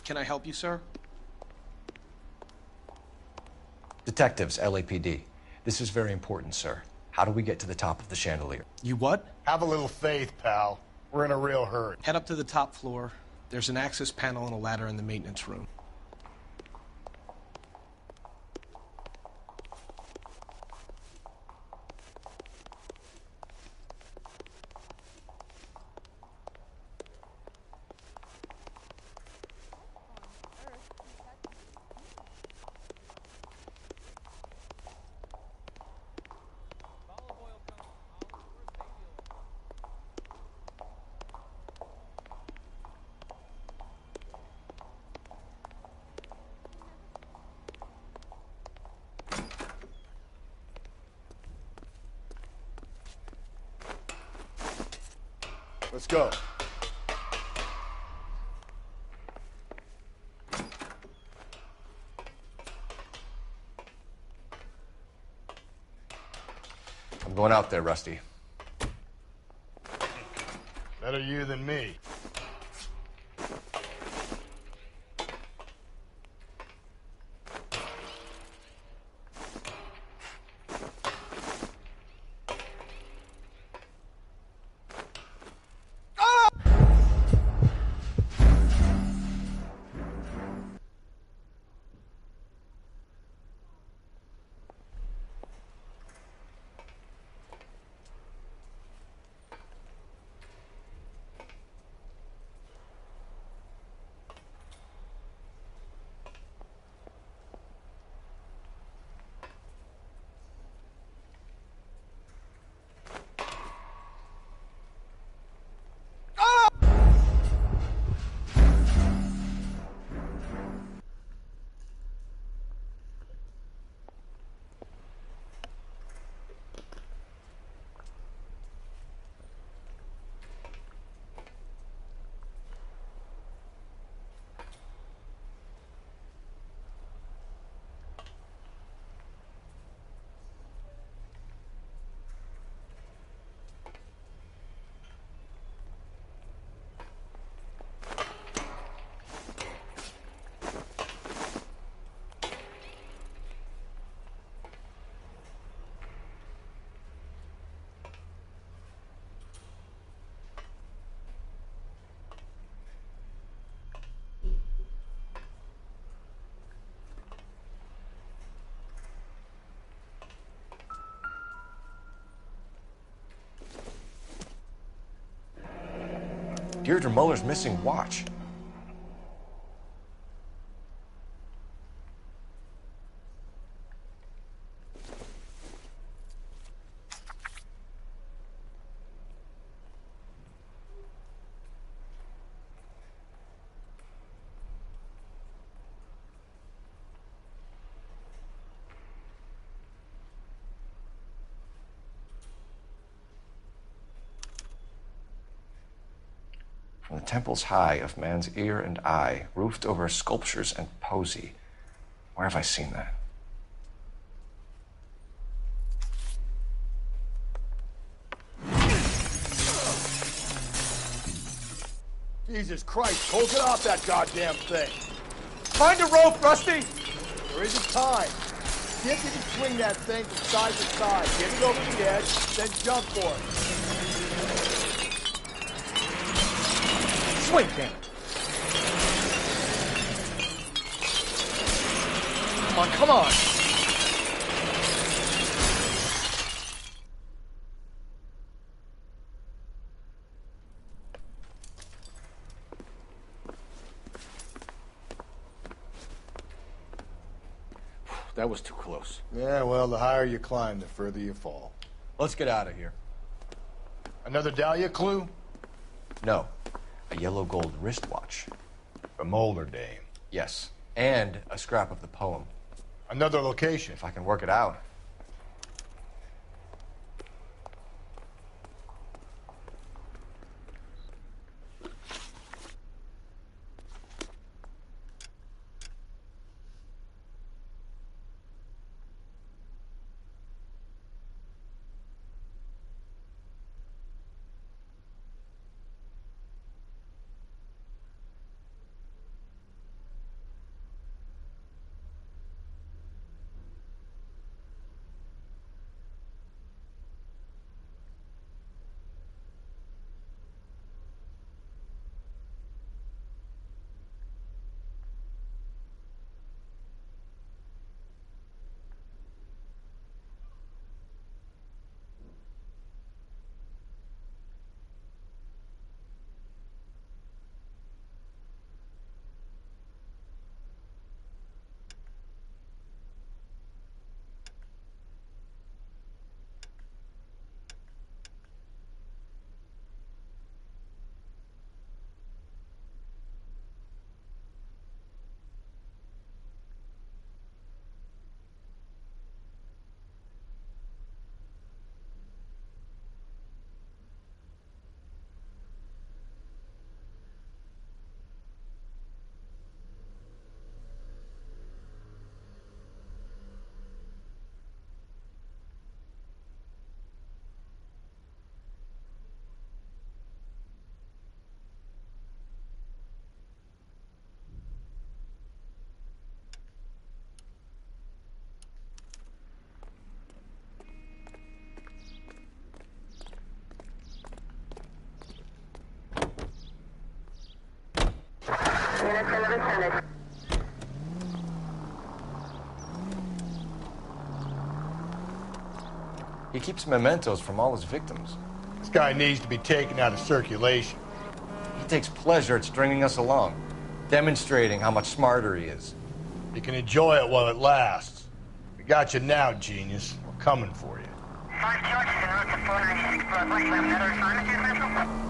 Can I help you, sir? Detectives, LAPD. This is very important, sir. How do we get to the top of the chandelier? You what? Have a little faith, pal. We're in a real hurry. Head up to the top floor. There's an access panel and a ladder in the maintenance room. Let's go. I'm going out there, Rusty. Better you than me. Deirdre Muller's missing watch. From the temples high of man's ear and eye, roofed over sculptures and poesy. Where have I seen that? Jesus Christ, Cole, get off that goddamn thing. Find a rope, Rusty! There isn't time. See if you can swing that thing from side to side. Get it over the edge, then jump for it. Swing, damn it. Come on, come on. That was too close. Yeah, well, the higher you climb, the further you fall. Let's get out of here. Another Dahlia clue? No. A yellow gold wristwatch. A Molder dame. Yes. And a scrap of the poem. Another location. If I can work it out. He keeps mementos from all his victims. This guy needs to be taken out of circulation. He takes pleasure at stringing us along, demonstrating how much smarter he is. You can enjoy it while it lasts. We got you now, genius. We're coming for you. 5 George is en route to 496 Broadway. You have another assignment, Chief Marshal?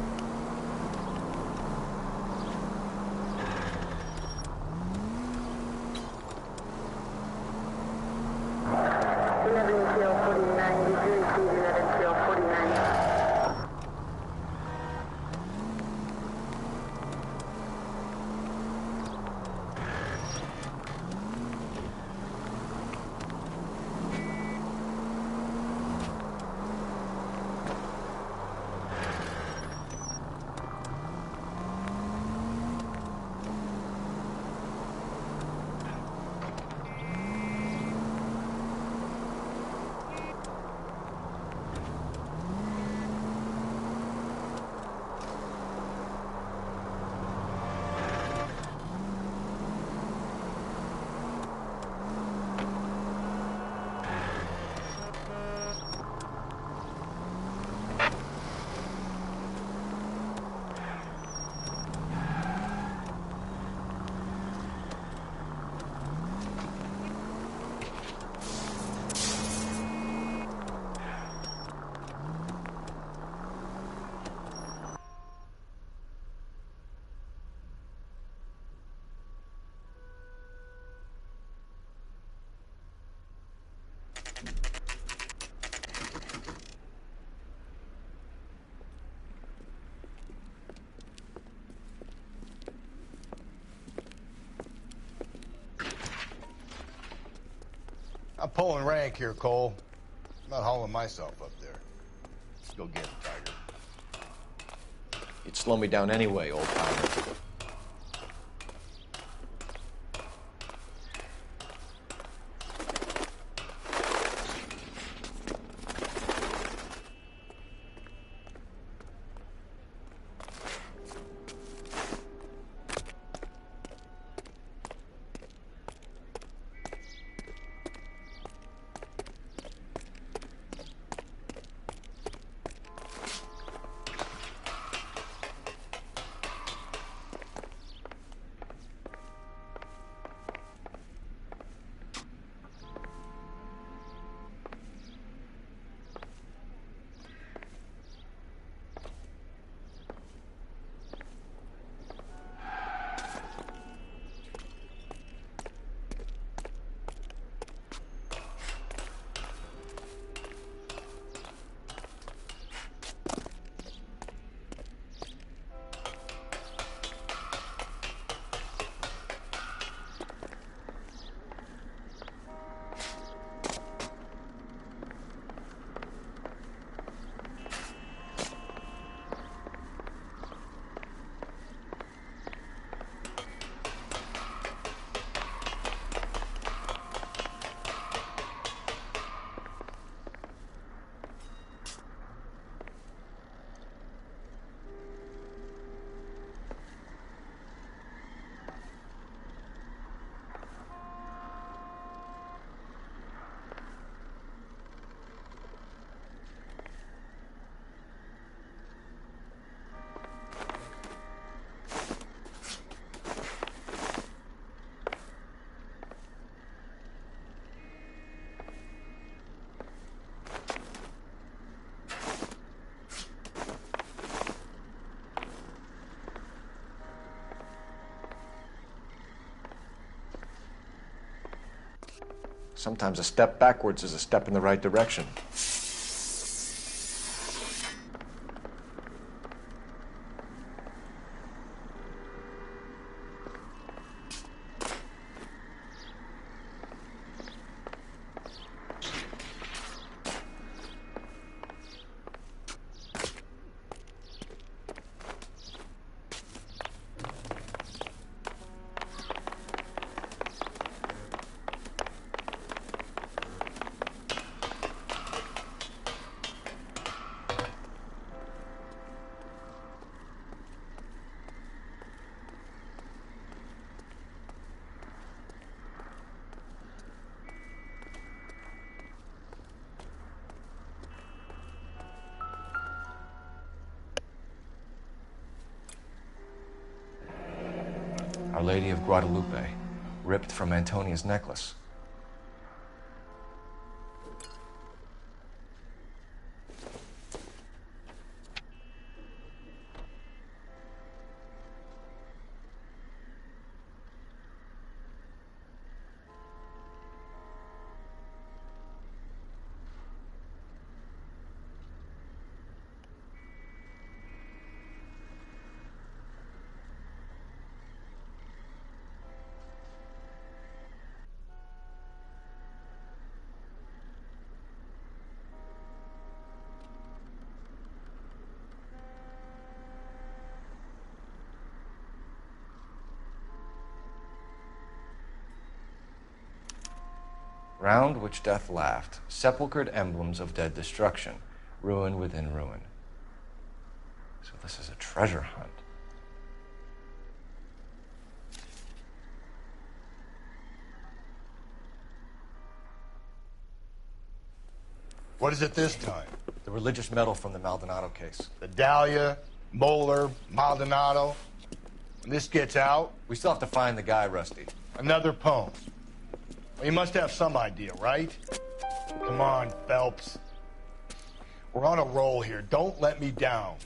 pulling rank here, Cole. I'm not hauling myself up there. Let's go get him, Tiger. You'd slow me down anyway, old timer. Sometimes a step backwards is a step in the right direction. Our Lady of Guadalupe, ripped from Antonia's necklace. Round which death laughed, sepulchred emblems of dead destruction, ruin within ruin. So this is a treasure hunt. What is it this time? The religious medal from the Maldonado case. The Dahlia, Moeller, Maldonado. When this gets out... We still have to find the guy, Rusty. Another poem. Well, you must have some idea, right? Come on, Phelps. We're on a roll here. Don't let me down.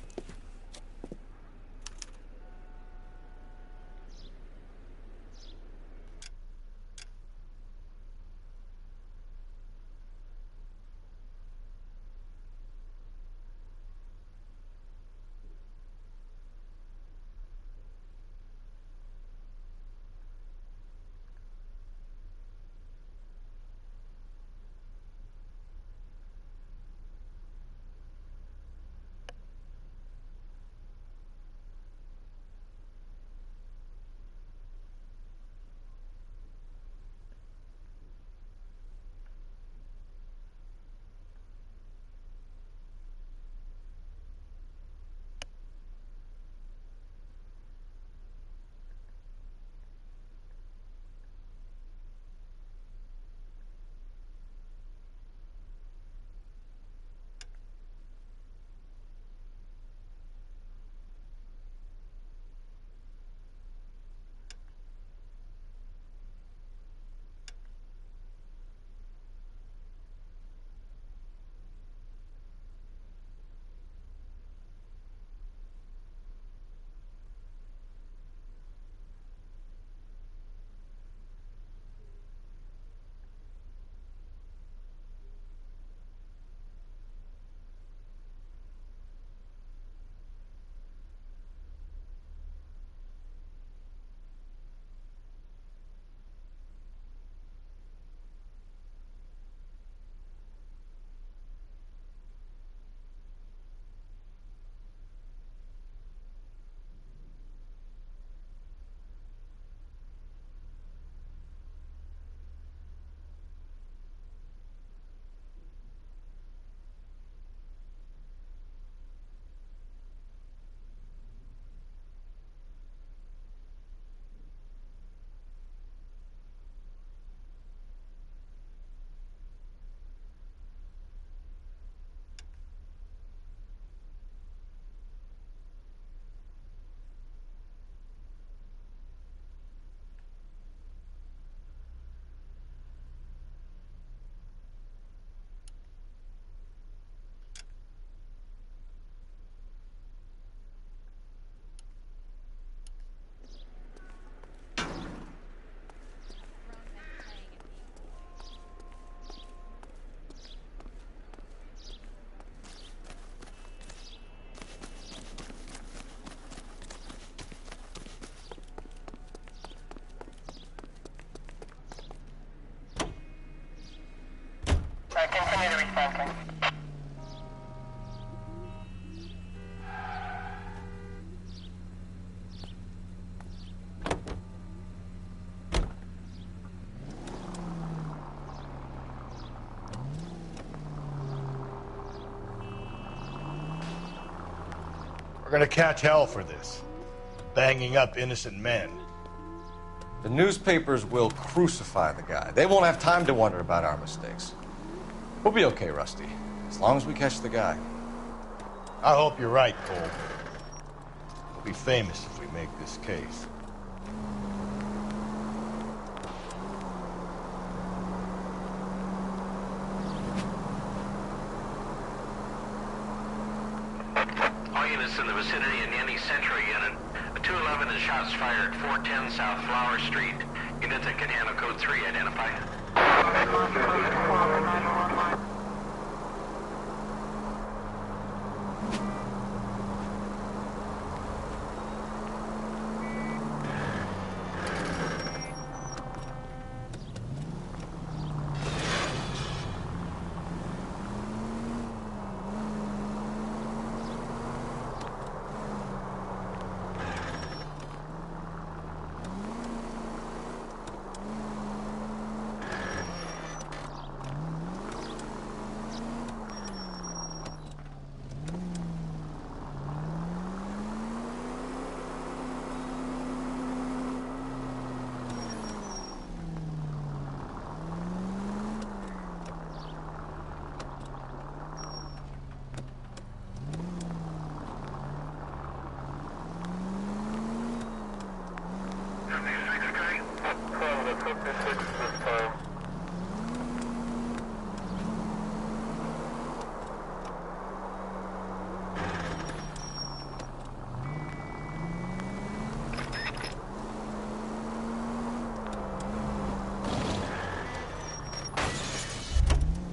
We're gonna catch hell for this. Banging up innocent men. The newspapers will crucify the guy. They won't have time to wonder about our mistakes. We'll be okay, Rusty, as long as we catch the guy. I hope you're right, Cole. We'll be famous if we make this case. All units in the vicinity in any Central unit. A 211 and shots fired, 410 South Flower Street. Unit that can handle code 3, identify.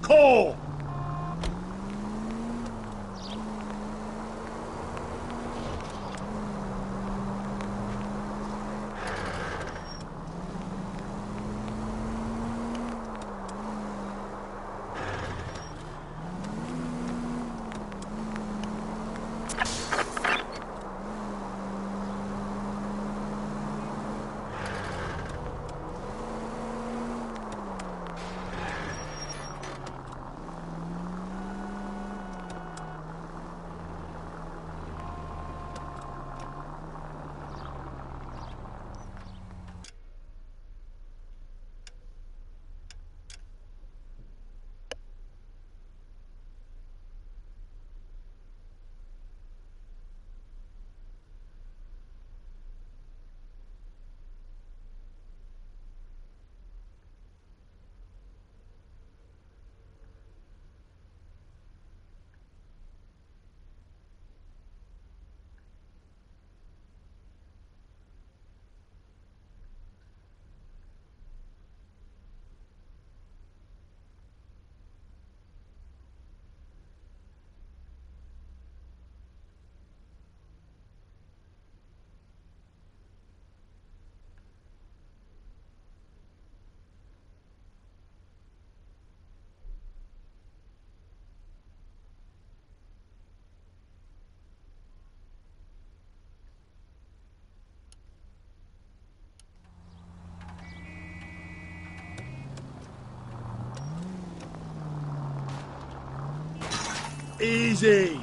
Cole! Easy!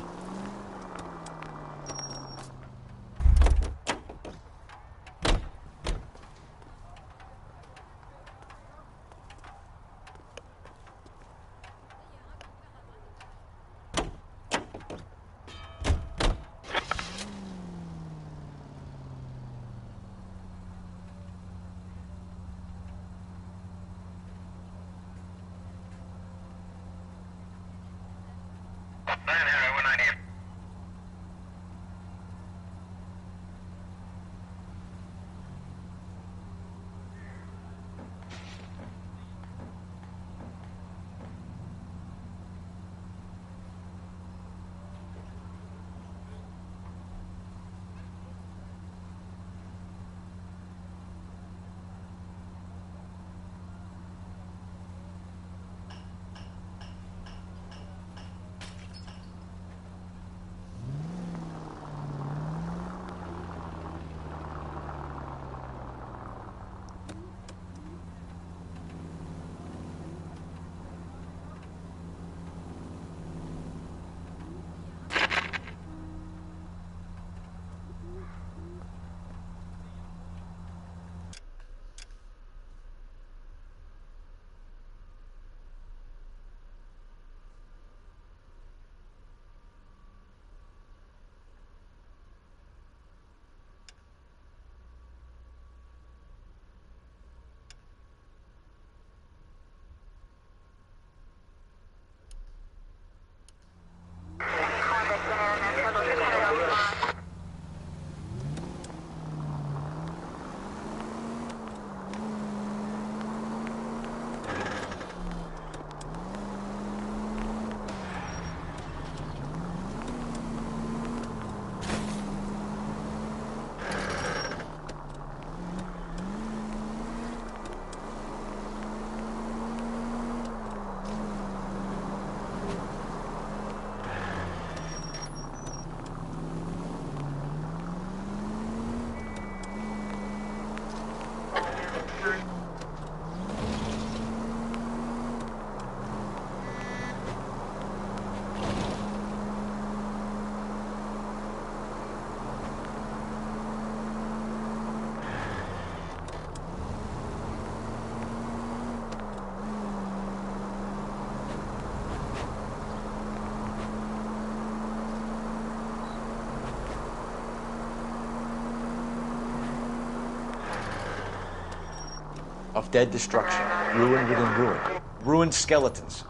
Of dead destruction, ruin within ruin, ruined skeletons,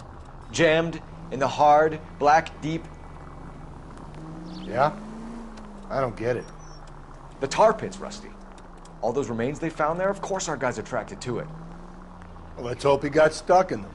jammed in the hard, black, deep... Yeah? I don't get it. The tar pits, Rusty. All those remains they found there, of course our guy's attracted to it. Well, let's hope he got stuck in them.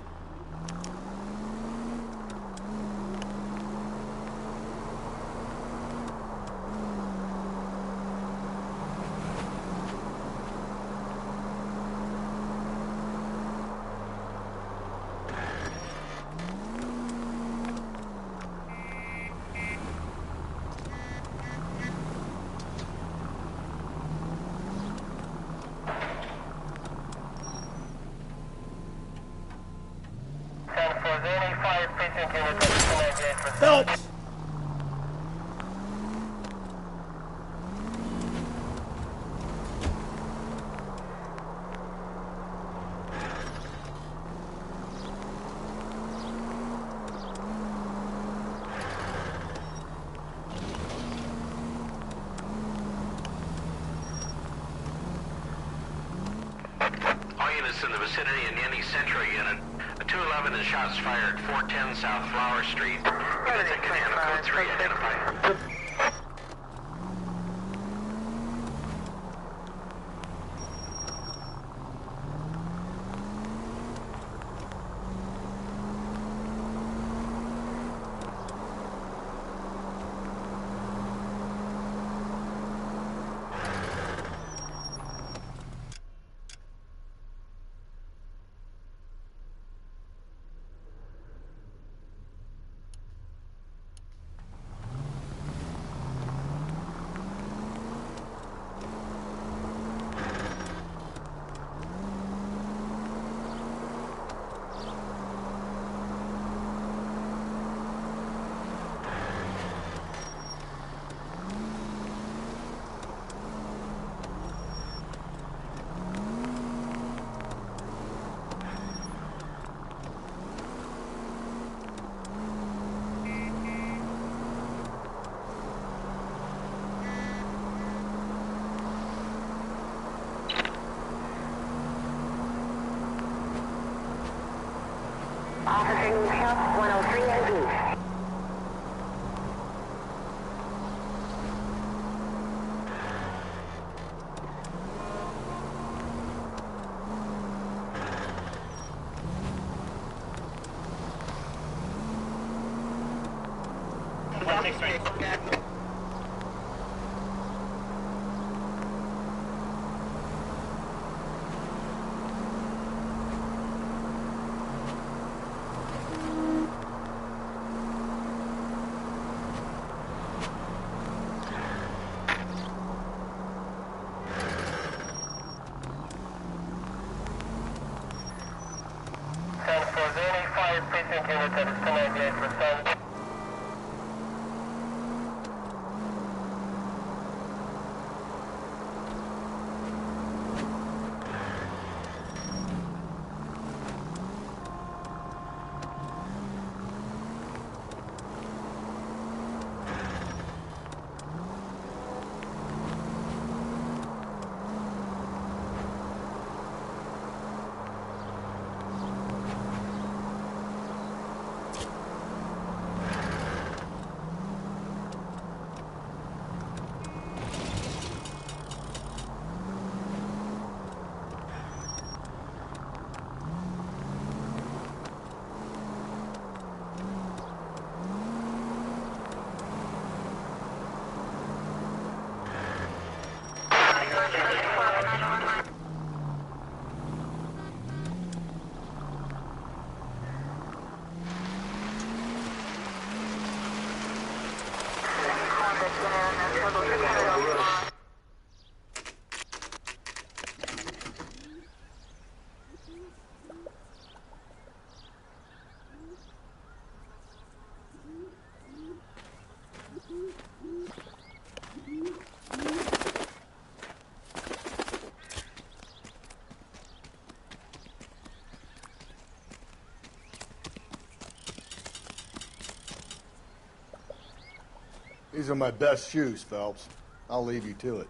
Phelps! All units in the vicinity in any Central unit. A 211 and shots fired, 410 South Flower Street. Units in command of Code 3 identified. Officer needs help, 103 and east. These are my best shoes, Phelps. I'll leave you to it.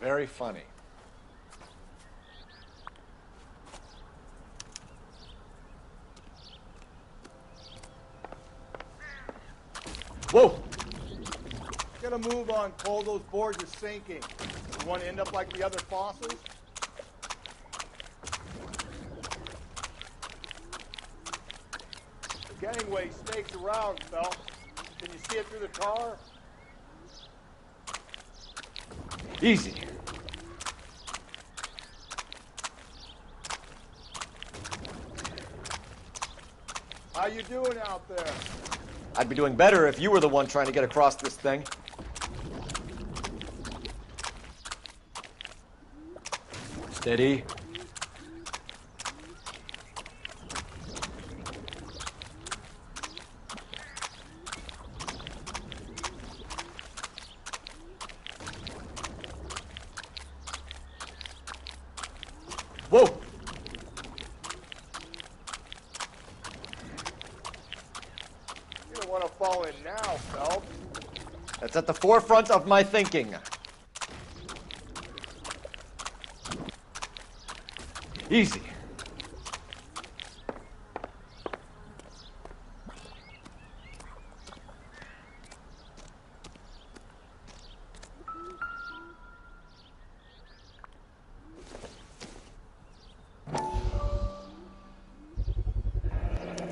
Very funny. Whoa! Get a move on, Cole. Those boards are sinking. You want to end up like the other fossils? The gangway snakes around, Phelps. Can you see it through the tar? Easy. How you doing out there? I'd be doing better if you were the one trying to get across this thing. Steady. Whoa! You don't want to fall in now, Phelps. That's at the forefront of my thinking. Easy.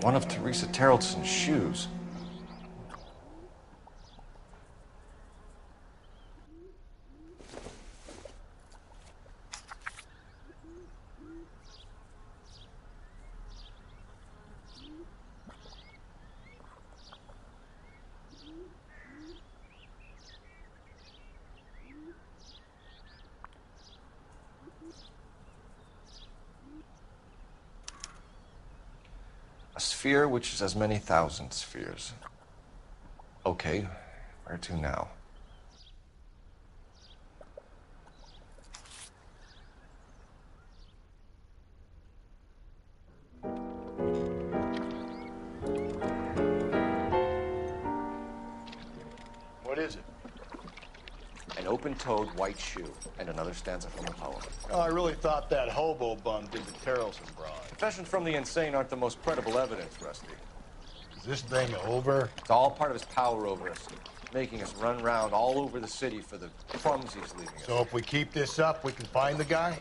One of Teresa Terrelson's shoes. A sphere which is as many thousand spheres. Okay, where to now? What is it? An open-toed white shoe, and another stanza from a poem. Oh, I really thought that hobo bum did the Terrelson broad. Confessions from the insane aren't the most credible evidence, Rusty. Is this thing over? It's all part of his power over us, making us run around all over the city for the crumbs he's leaving us. So if we keep this up, we can find the guy?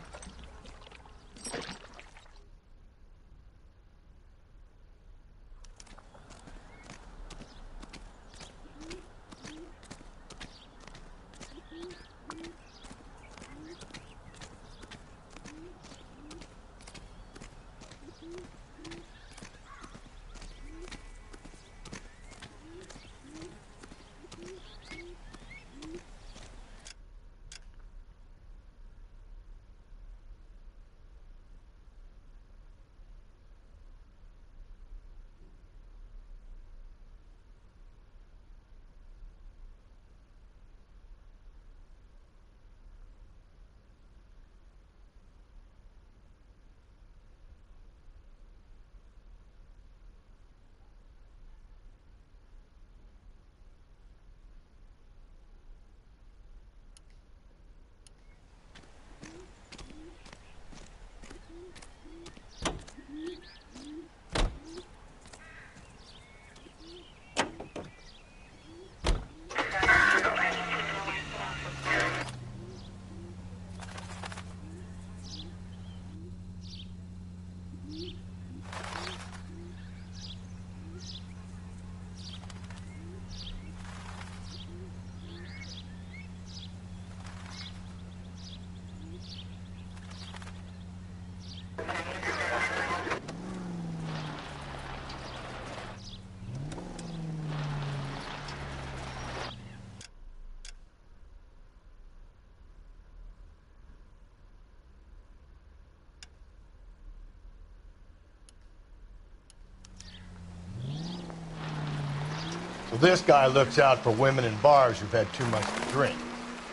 So this guy looks out for women in bars who've had too much to drink.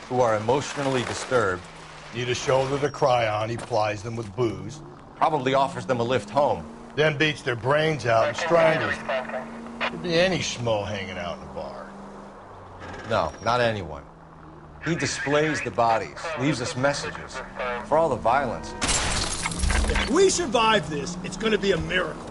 Who are emotionally disturbed. Need a shoulder to cry on, he plies them with booze. Probably offers them a lift home. Then beats their brains out and strangles them. Could be any schmo hanging out in a bar. No, not anyone. He displays the bodies, leaves us messages. For all the violence. If we survive this, it's gonna be a miracle.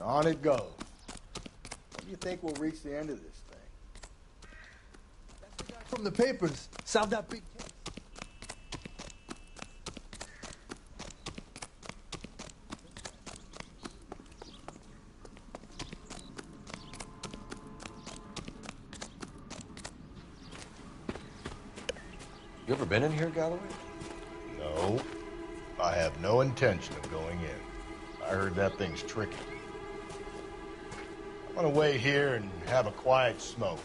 On it goes. When do you think we'll reach the end of this thing? That's the guy from the papers. Solved that big case. You ever been in here, Galloway? No. I have no intention of going in. I heard that thing's tricky. I'm gonna wait here and have a quiet smoke.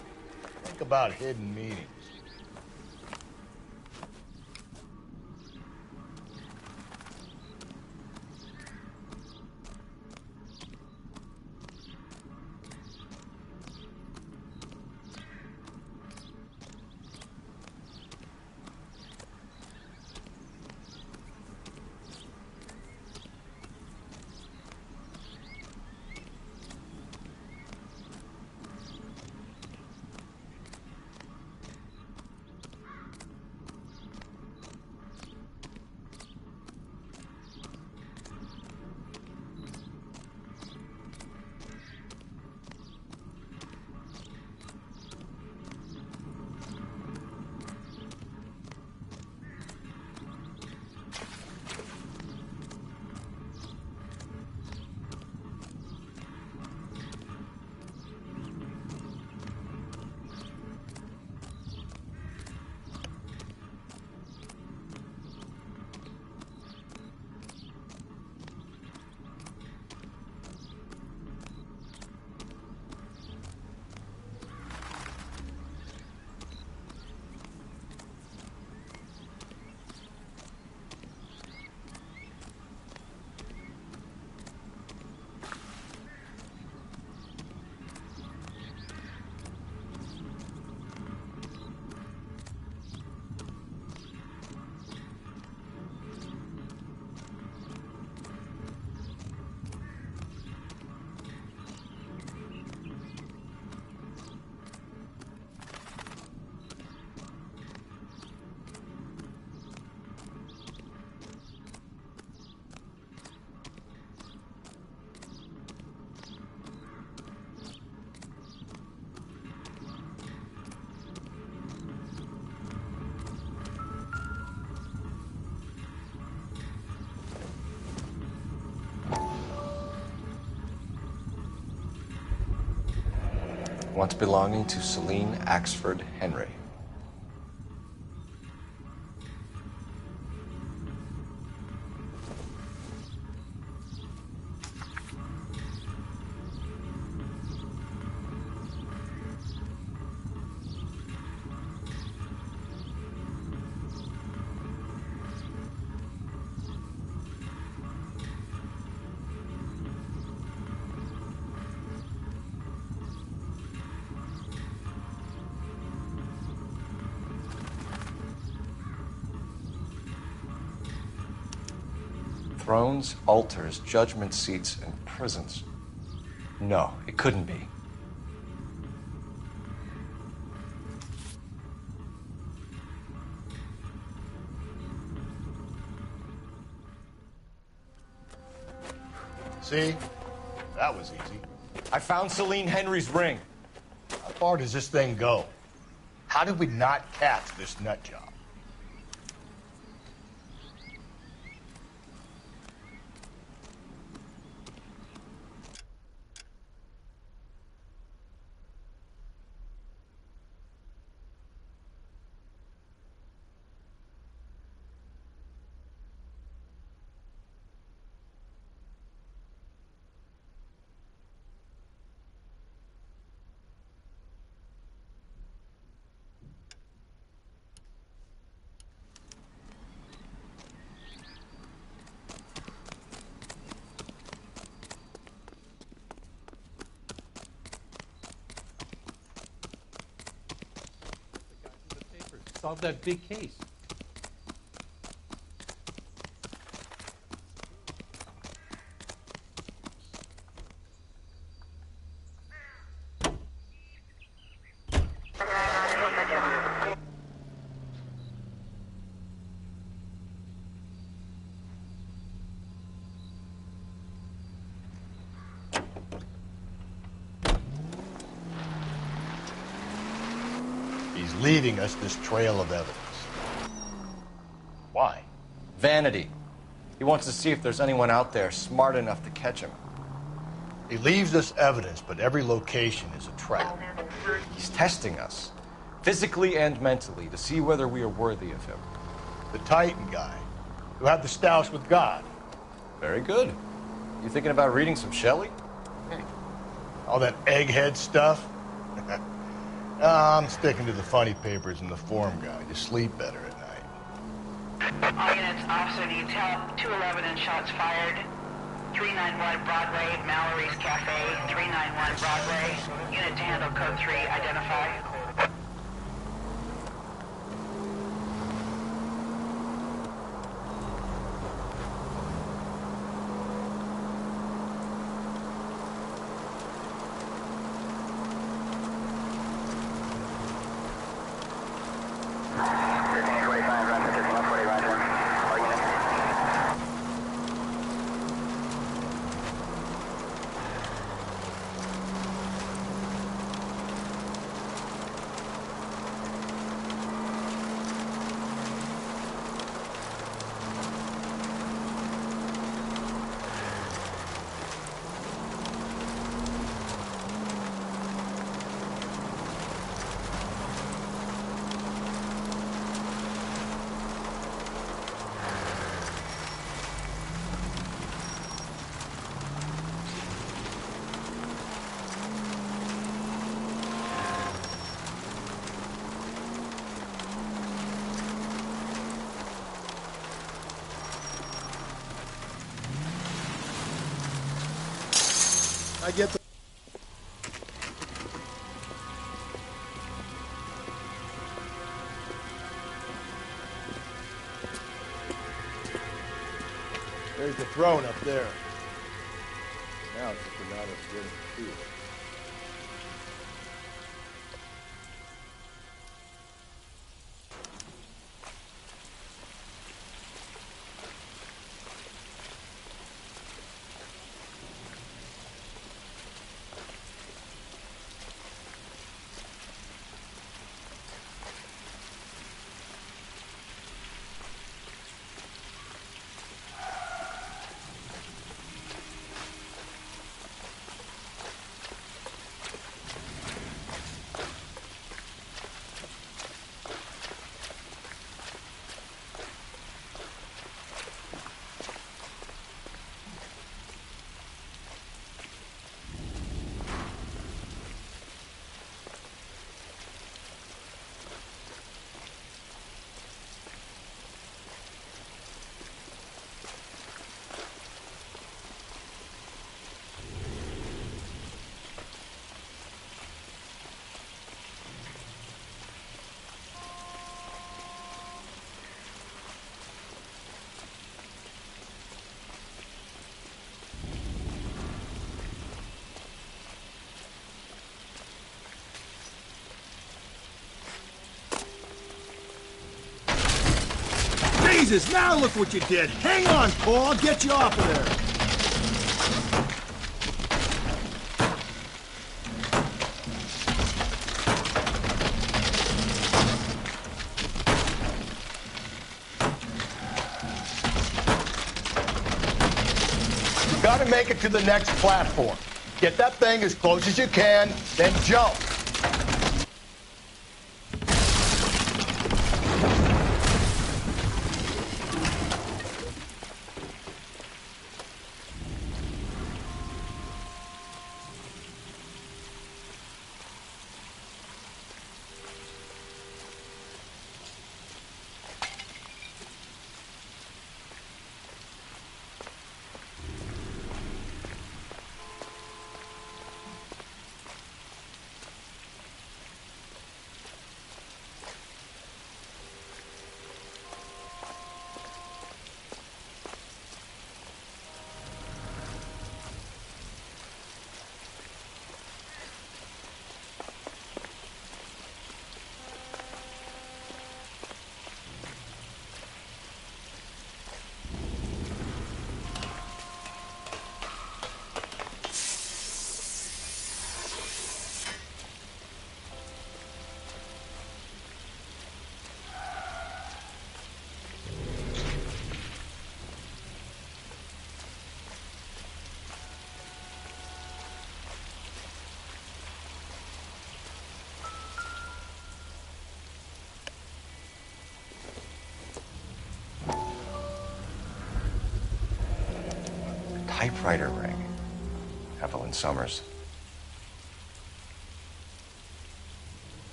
Think about hidden meetings. Once belonging to Celine Axford Henry. Thrones, altars, judgment seats, and prisons. No, it couldn't be. See? That was easy. I found Celine Henry's ring. How far does this thing go? How did we not catch this nut job? solve that big case. He's leaving us this trail of evidence. Why? Vanity. He wants to see if there's anyone out there smart enough to catch him. He leaves us evidence, but every location is a trap. He's testing us, physically and mentally, to see whether we are worthy of him. The Titan guy, who had the stoush with God. Very good. You thinking about reading some Shelley? All that egghead stuff? I'm sticking to the funny papers and the form guide. You sleep better at night. All units, officer needs help. 211 and shots fired. 391 Broadway, Mallory's Cafe. 391 Broadway. Unit to handle code 3, identify. I get the... There's the throne up there. Now it's just a matter of getting to it. Jesus, now look what you did. Hang on, Paul. I'll get you off of there. You gotta make it to the next platform. Get that thing as close as you can, then jump. typewriter ring. Evelyn Summers.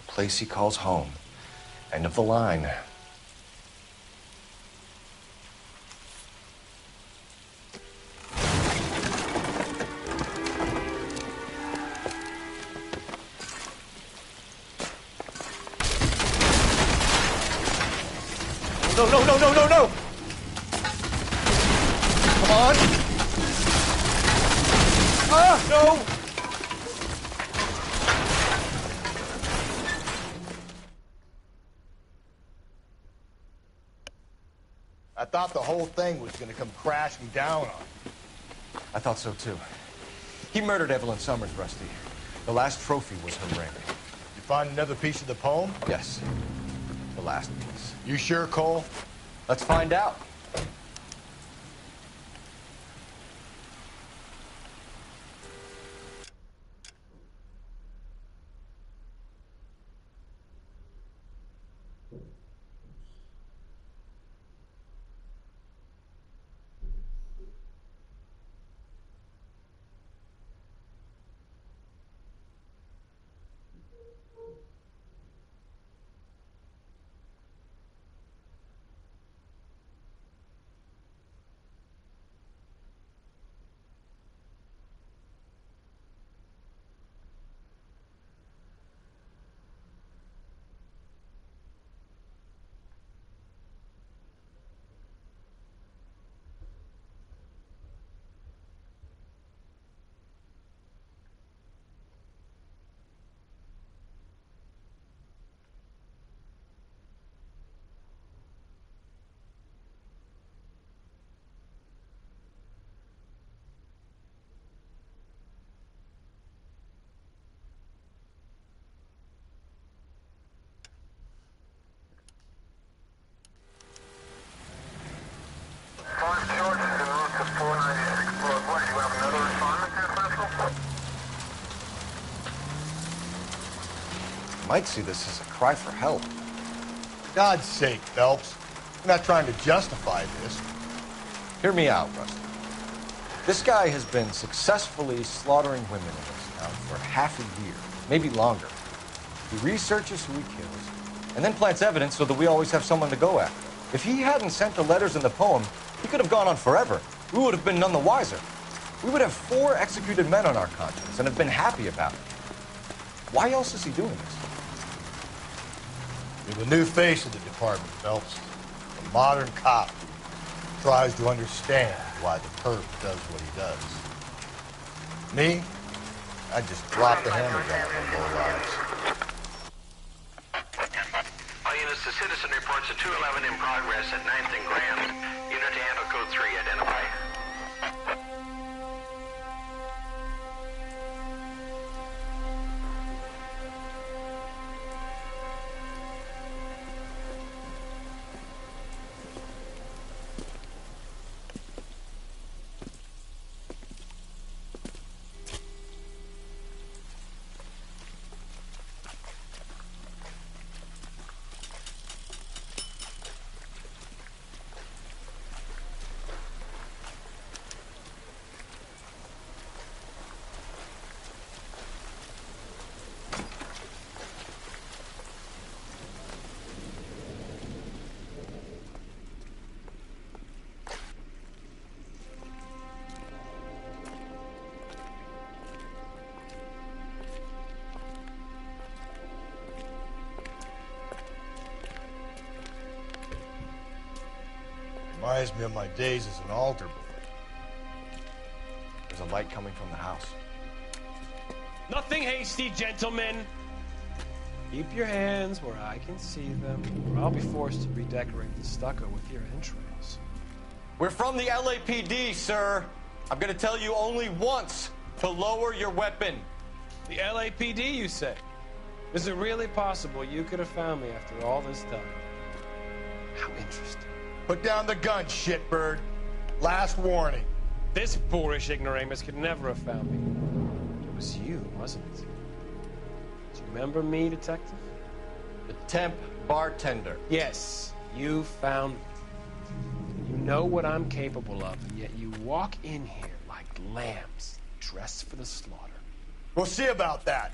Place he calls home. End of the line. No, no, no, no, no, no! Come on! Ah, no! I thought the whole thing was going to come crashing down on you. I thought so, too. He murdered Evelyn Summers, Rusty. The last trophy was her ring. You find another piece of the poem? Yes. The last piece. You sure, Cole? Let's find out. Might see this as a cry for help. God's sake, Phelps. I'm not trying to justify this. Hear me out, Rusty. This guy has been successfully slaughtering women in this town for half a year, maybe longer. He researches who he kills, and then plants evidence so that we always have someone to go after. If he hadn't sent the letters in the poem, he could have gone on forever. We would have been none the wiser. We would have 4 executed men on our conscience and have been happy about it. Why else is he doing this? You're the new face of the department, Phelps. A modern cop who tries to understand why the perp does what he does. Me? I just drop the hammer down on both lives. All units, the citizen reports a 211 in progress at 9th and Grand. Unit to handle code 3, identify. Reminds me of my days as an altar boy. There's a light coming from the house. Nothing hasty, gentlemen. Keep your hands where I can see them, or I'll be forced to redecorate the stucco with your entrails. We're from the LAPD, sir. I'm gonna tell you only once to lower your weapon. The LAPD, you say? Is it really possible you could have found me after all this time? How interesting. Put down the gun, shitbird. Last warning. This boorish ignoramus could never have found me. It was you, wasn't it? Do you remember me, detective? The temp bartender. Yes, you found me. You know what I'm capable of, and yet you walk in here like lambs dressed for the slaughter. We'll see about that.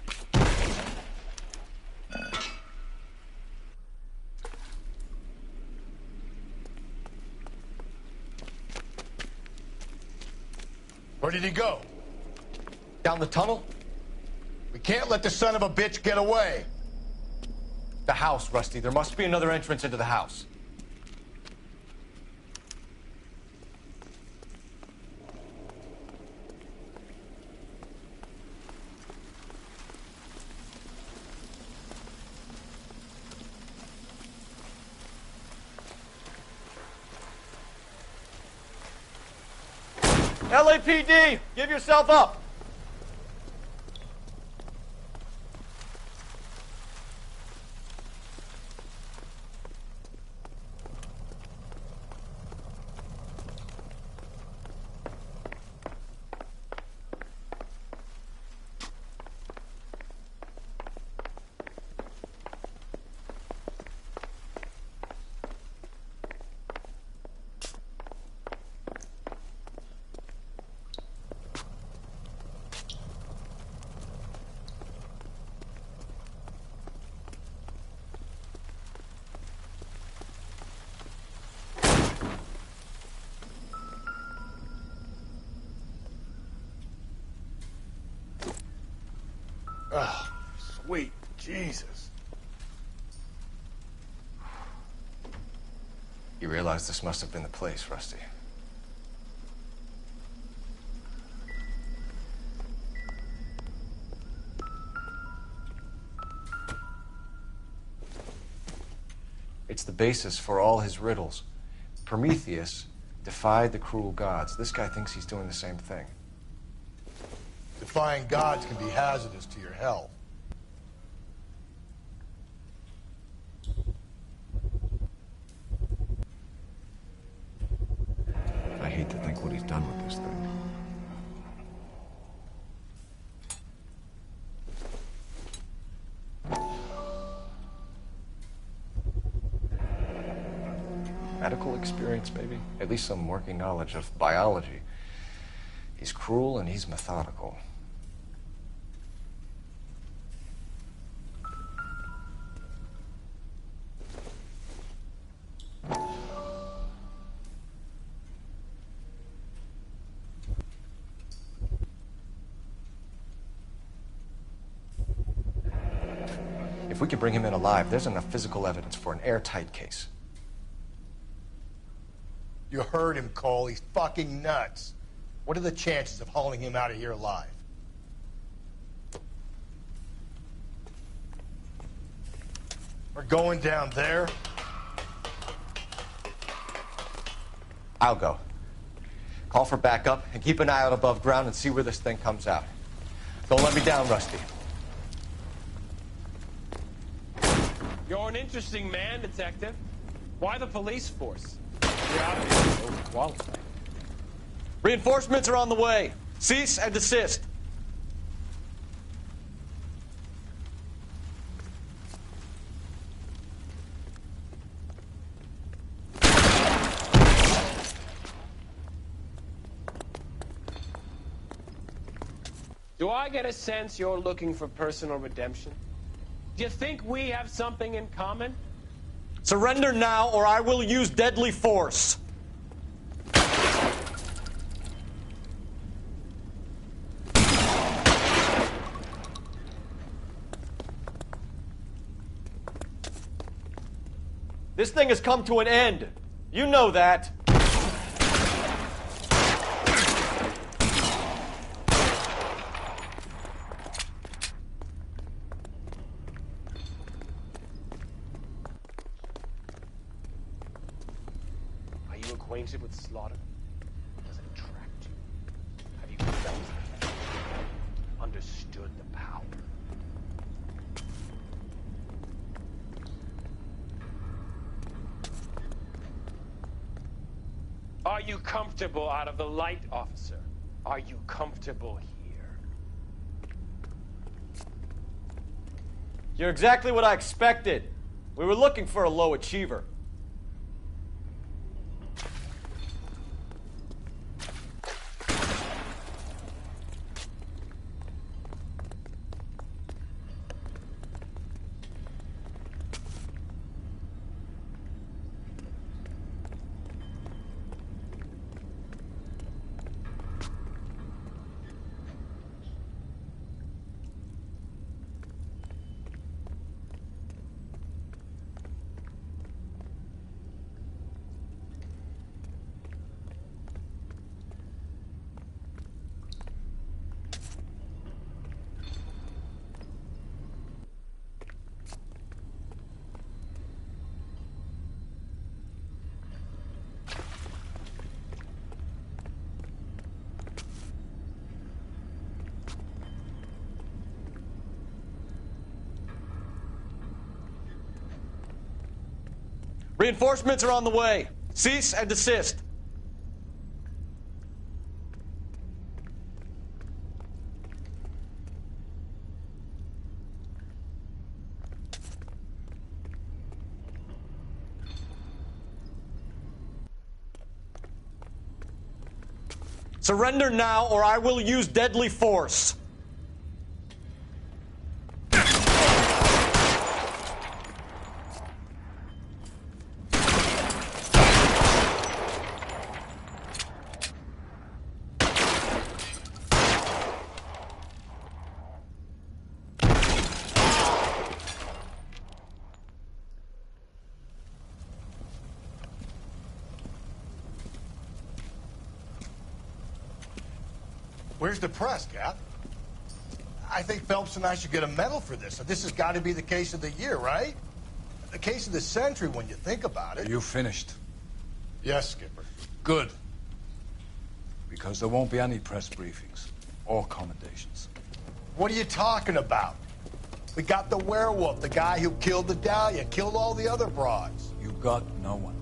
Where did he go? Down the tunnel? We can't let the son of a bitch get away. The house, Rusty. There must be another entrance into the house. LAPD, give yourself up. Oh, sweet Jesus. You realize this must have been the place, Rusty. It's the basis for all his riddles. Prometheus defied the cruel gods. This guy thinks he's doing the same thing. Defying gods can be hazardous to your health. I hate to think what he's done with this thing. Medical experience, maybe? At least some working knowledge of biology. He's cruel and he's methodical. If we could bring him in alive, there's enough physical evidence for an airtight case. You heard him, Cole. He's fucking nuts. What are the chances of hauling him out of here alive? We're going down there. I'll go. Call for backup and keep an eye out above ground and see where this thing comes out. Don't let me down, Rusty. You're an interesting man, detective. Why the police force? You're obviously overqualified. Reinforcements are on the way. Cease and desist. Do I get a sense you're looking for personal redemption? Do you think we have something in common? Surrender now, or I will use deadly force. This thing has come to an end. You know that. acquainted with slaughter? Does it attract you? Have you felt it? Understood the power? Are you comfortable out of the light, officer? Are you comfortable here? You're exactly what I expected. We were looking for a low achiever. Reinforcements are on the way. Cease and desist. Surrender now, or I will use deadly force. Where's the press, Cap? I think Phelps and I should get a medal for this. This has got to be the case of the year, right? The case of the century when you think about it. Are you finished? Yes, Skipper. Good. Because there won't be any press briefings or commendations. What are you talking about? We got the werewolf, the guy who killed the Dahlia, killed all the other broads. You got no one.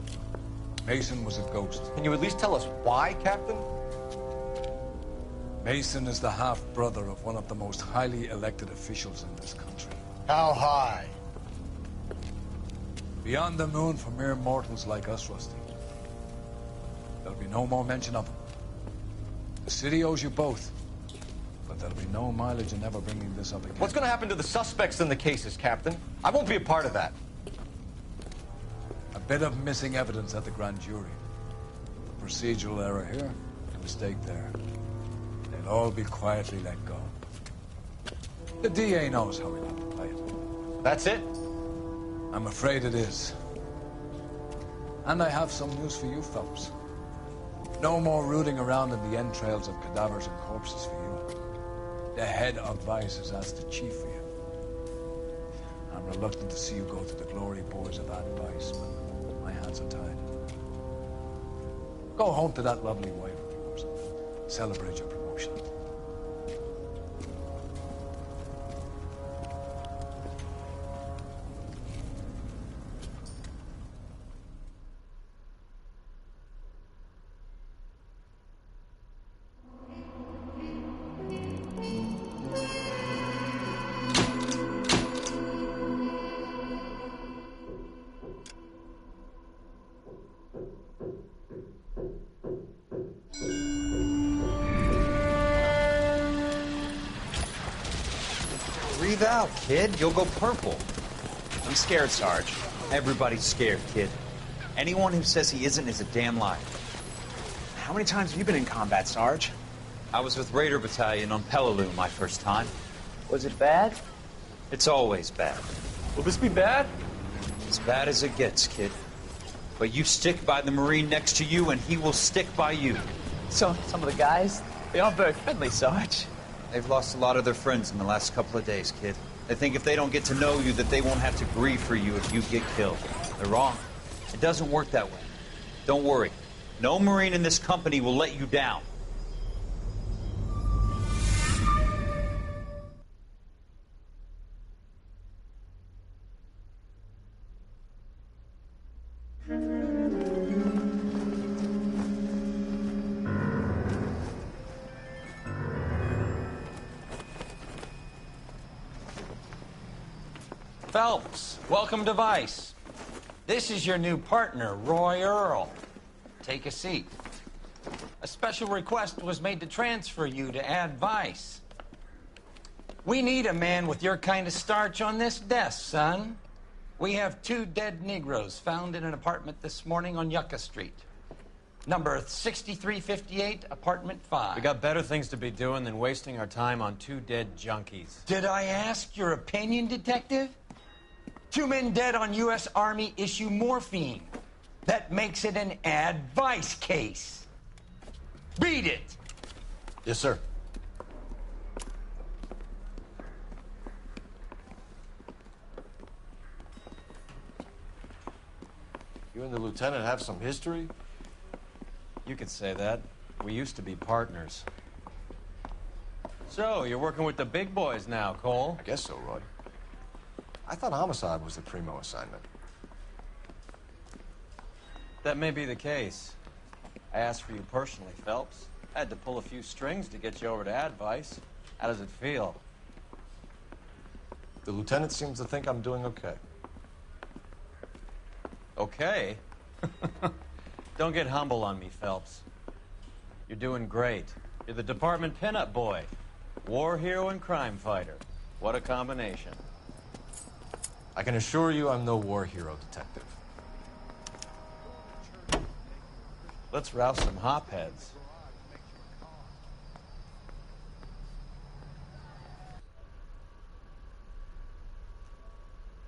Mason was a ghost. Can you at least tell us why, Captain? Mason is the half-brother of one of the most highly elected officials in this country. How high? Beyond the moon for mere mortals like us, Rusty. There'll be no more mention of him. The city owes you both. But there'll be no mileage in ever bringing this up again. What's going to happen to the suspects in the cases, Captain? I won't be a part of that. A bit of missing evidence at the grand jury. A procedural error here, a mistake there. They'll all be quietly let go. The DA knows how we want to play it. That's it? I'm afraid it is. And I have some news for you, Phelps. No more rooting around in the entrails of cadavers and corpses for you. The head of Vice has asked the chief for you. I'm reluctant to see you go to the glory boys of that Vice, but my hands are tied. Go home to that lovely wife of yours. Celebrate your promotion. Breathe out, kid. You'll go purple. I'm scared, Sarge. Everybody's scared, kid. Anyone who says he isn't is a damn liar. How many times have you been in combat, Sarge? I was with Raider Battalion on Peleliu my first time. Was it bad? It's always bad. Will this be bad? As bad as it gets, kid. But you stick by the Marine next to you, and he will stick by you. So, some of the guys, they aren't very friendly, Sarge. They've lost a lot of their friends in the last couple of days, kid. They think if they don't get to know you, that they won't have to grieve for you if you get killed. They're wrong. It doesn't work that way. Don't worry. No Marine in this company will let you down. Phelps, welcome to Vice. This is your new partner, Roy Earl. Take a seat. A special request was made to transfer you to Ad Vice. We need a man with your kind of starch on this desk, son. We have 2 dead Negroes found in an apartment this morning on Yucca Street. Number 6358, apartment 5. We got better things to be doing than wasting our time on 2 dead junkies. Did I ask your opinion, detective? 2 men dead on U.S. Army issue morphine. That makes it an advice case. Beat it! Yes, sir. You and the lieutenant have some history? You could say that. We used to be partners. So, you're working with the big boys now, Cole? I guess so, Roy. I thought homicide was the primo assignment. That may be the case. I asked for you personally, Phelps. I had to pull a few strings to get you over to Advice. How does it feel? The lieutenant seems to think I'm doing okay. Okay? Don't get humble on me, Phelps. You're doing great. You're the department pinup boy. War hero and crime fighter. What a combination. I can assure you I'm no war hero, detective. Let's rouse some hopheads.